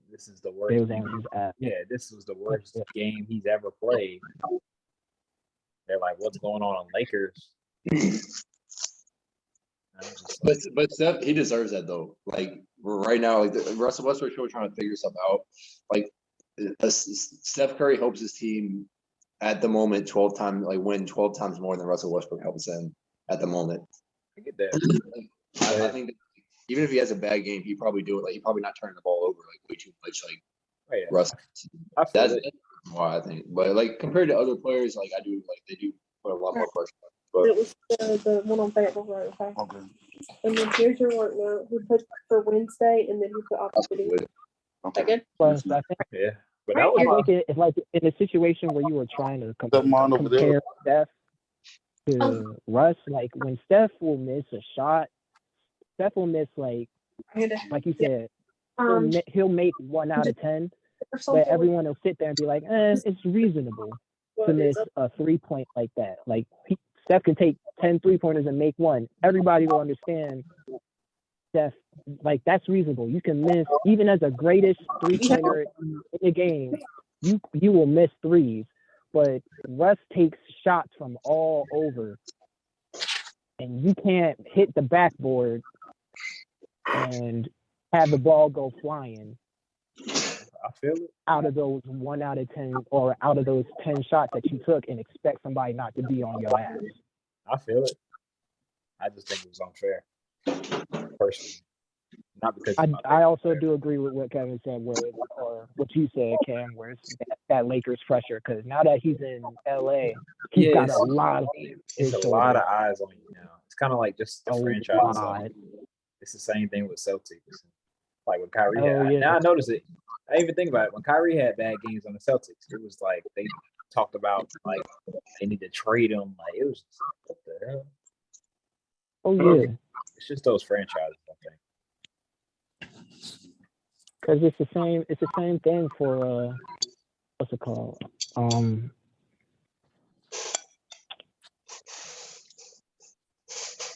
"This is the worst." This was the worst game he's ever played. They're like, "What's going on Lakers?" But Steph, he deserves that though. Like right now, like Russell Westbrook still trying to figure stuff out. Like Steph Curry helps his team at the moment 12 times, like win 12 times more than Russell Westbrook helps them at the moment. I get that. I think that even if he has a bad game, he probably do it. Like he probably not turning the ball over like way too much. Like Russell. That's why I think. But like compared to other players, like I do, like they do put a lot more pressure. But it was the one on Fayetteville Road, okay? And then here's your work note. We put for Wednesday, and then you put opposite. Okay. That good? Plus, I think, yeah. But that was I my, think if like in a situation where you were trying to That mine over there. compare Steph to Russ, like when Steph will miss a shot, Steph will miss like you said, he'll make 1 out of 10, but everyone will sit there and be like, it's reasonable to miss a 3-point like that. Like Steph can take 10 3-pointers and make 1. Everybody will understand Steph, like that's reasonable. You can miss, even as the greatest 3-pointer in the game, you will miss threes. But Russ takes shots from all over, and you can't hit the backboard and have the ball go flying I feel it. out of those 1 out of 10 or out of those 10 shots that you took and expect somebody not to be on your ass. I feel it. I just think it was unfair, personally. Not because I also do agree with what Kevin said, or what you said, Cam, where it's that Lakers pressure. Because now that he's in LA, he's got a lot of it's a lot of eyes on you now. It's kind of like just the franchise. It's the same thing with Celtics. Like when Kyrie now I notice it. I even think about it. When Kyrie had bad games on the Celtics, it was like they talked about like they need to trade him. Like it was just, what the hell? Oh yeah. It's just those franchises, I think. Because it's the same thing for what's it called?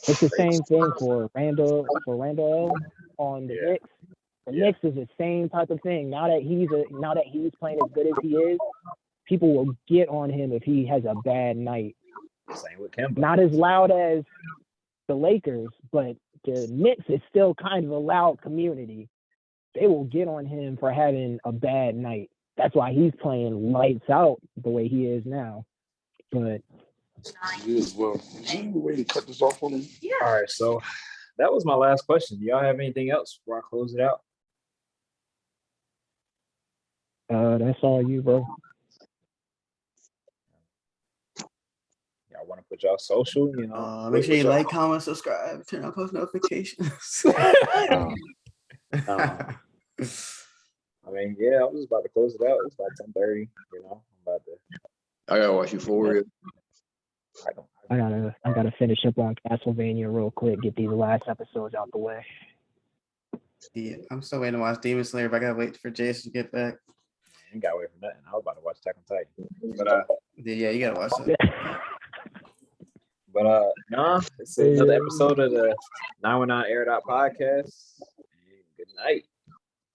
It's the same thing for Randall on the Knicks. The Knicks is the same type of thing. Now that he's playing as good as he is, people will get on him if he has a bad night. Same with Kemba. Not as loud as the Lakers, but the Knicks is still kind of a loud community. They will get on him for having a bad night. That's why he's playing lights out the way he is now. But He is well. Ready to cut this off on him? Yeah. All right, so that was my last question. Do y'all have anything else before I close it out? that's all you, bro. Y'all want to put y'all social, you know? Make sure you like, comment, subscribe, turn on post notifications. I mean, yeah, I was about to close it out. It's about 10:30. You know, I'm about to. I gotta watch Euphoria. I gotta finish up on Castlevania real quick. Get these last episodes out the way. Yeah, I'm still waiting to watch Demon Slayer, but I gotta wait for Jason to get back. I ain't got away from nothing. I was about to watch Attack on Titan, but Yeah, you gotta watch that. But no, it's another episode of the 919 Air Dot podcast. Good night.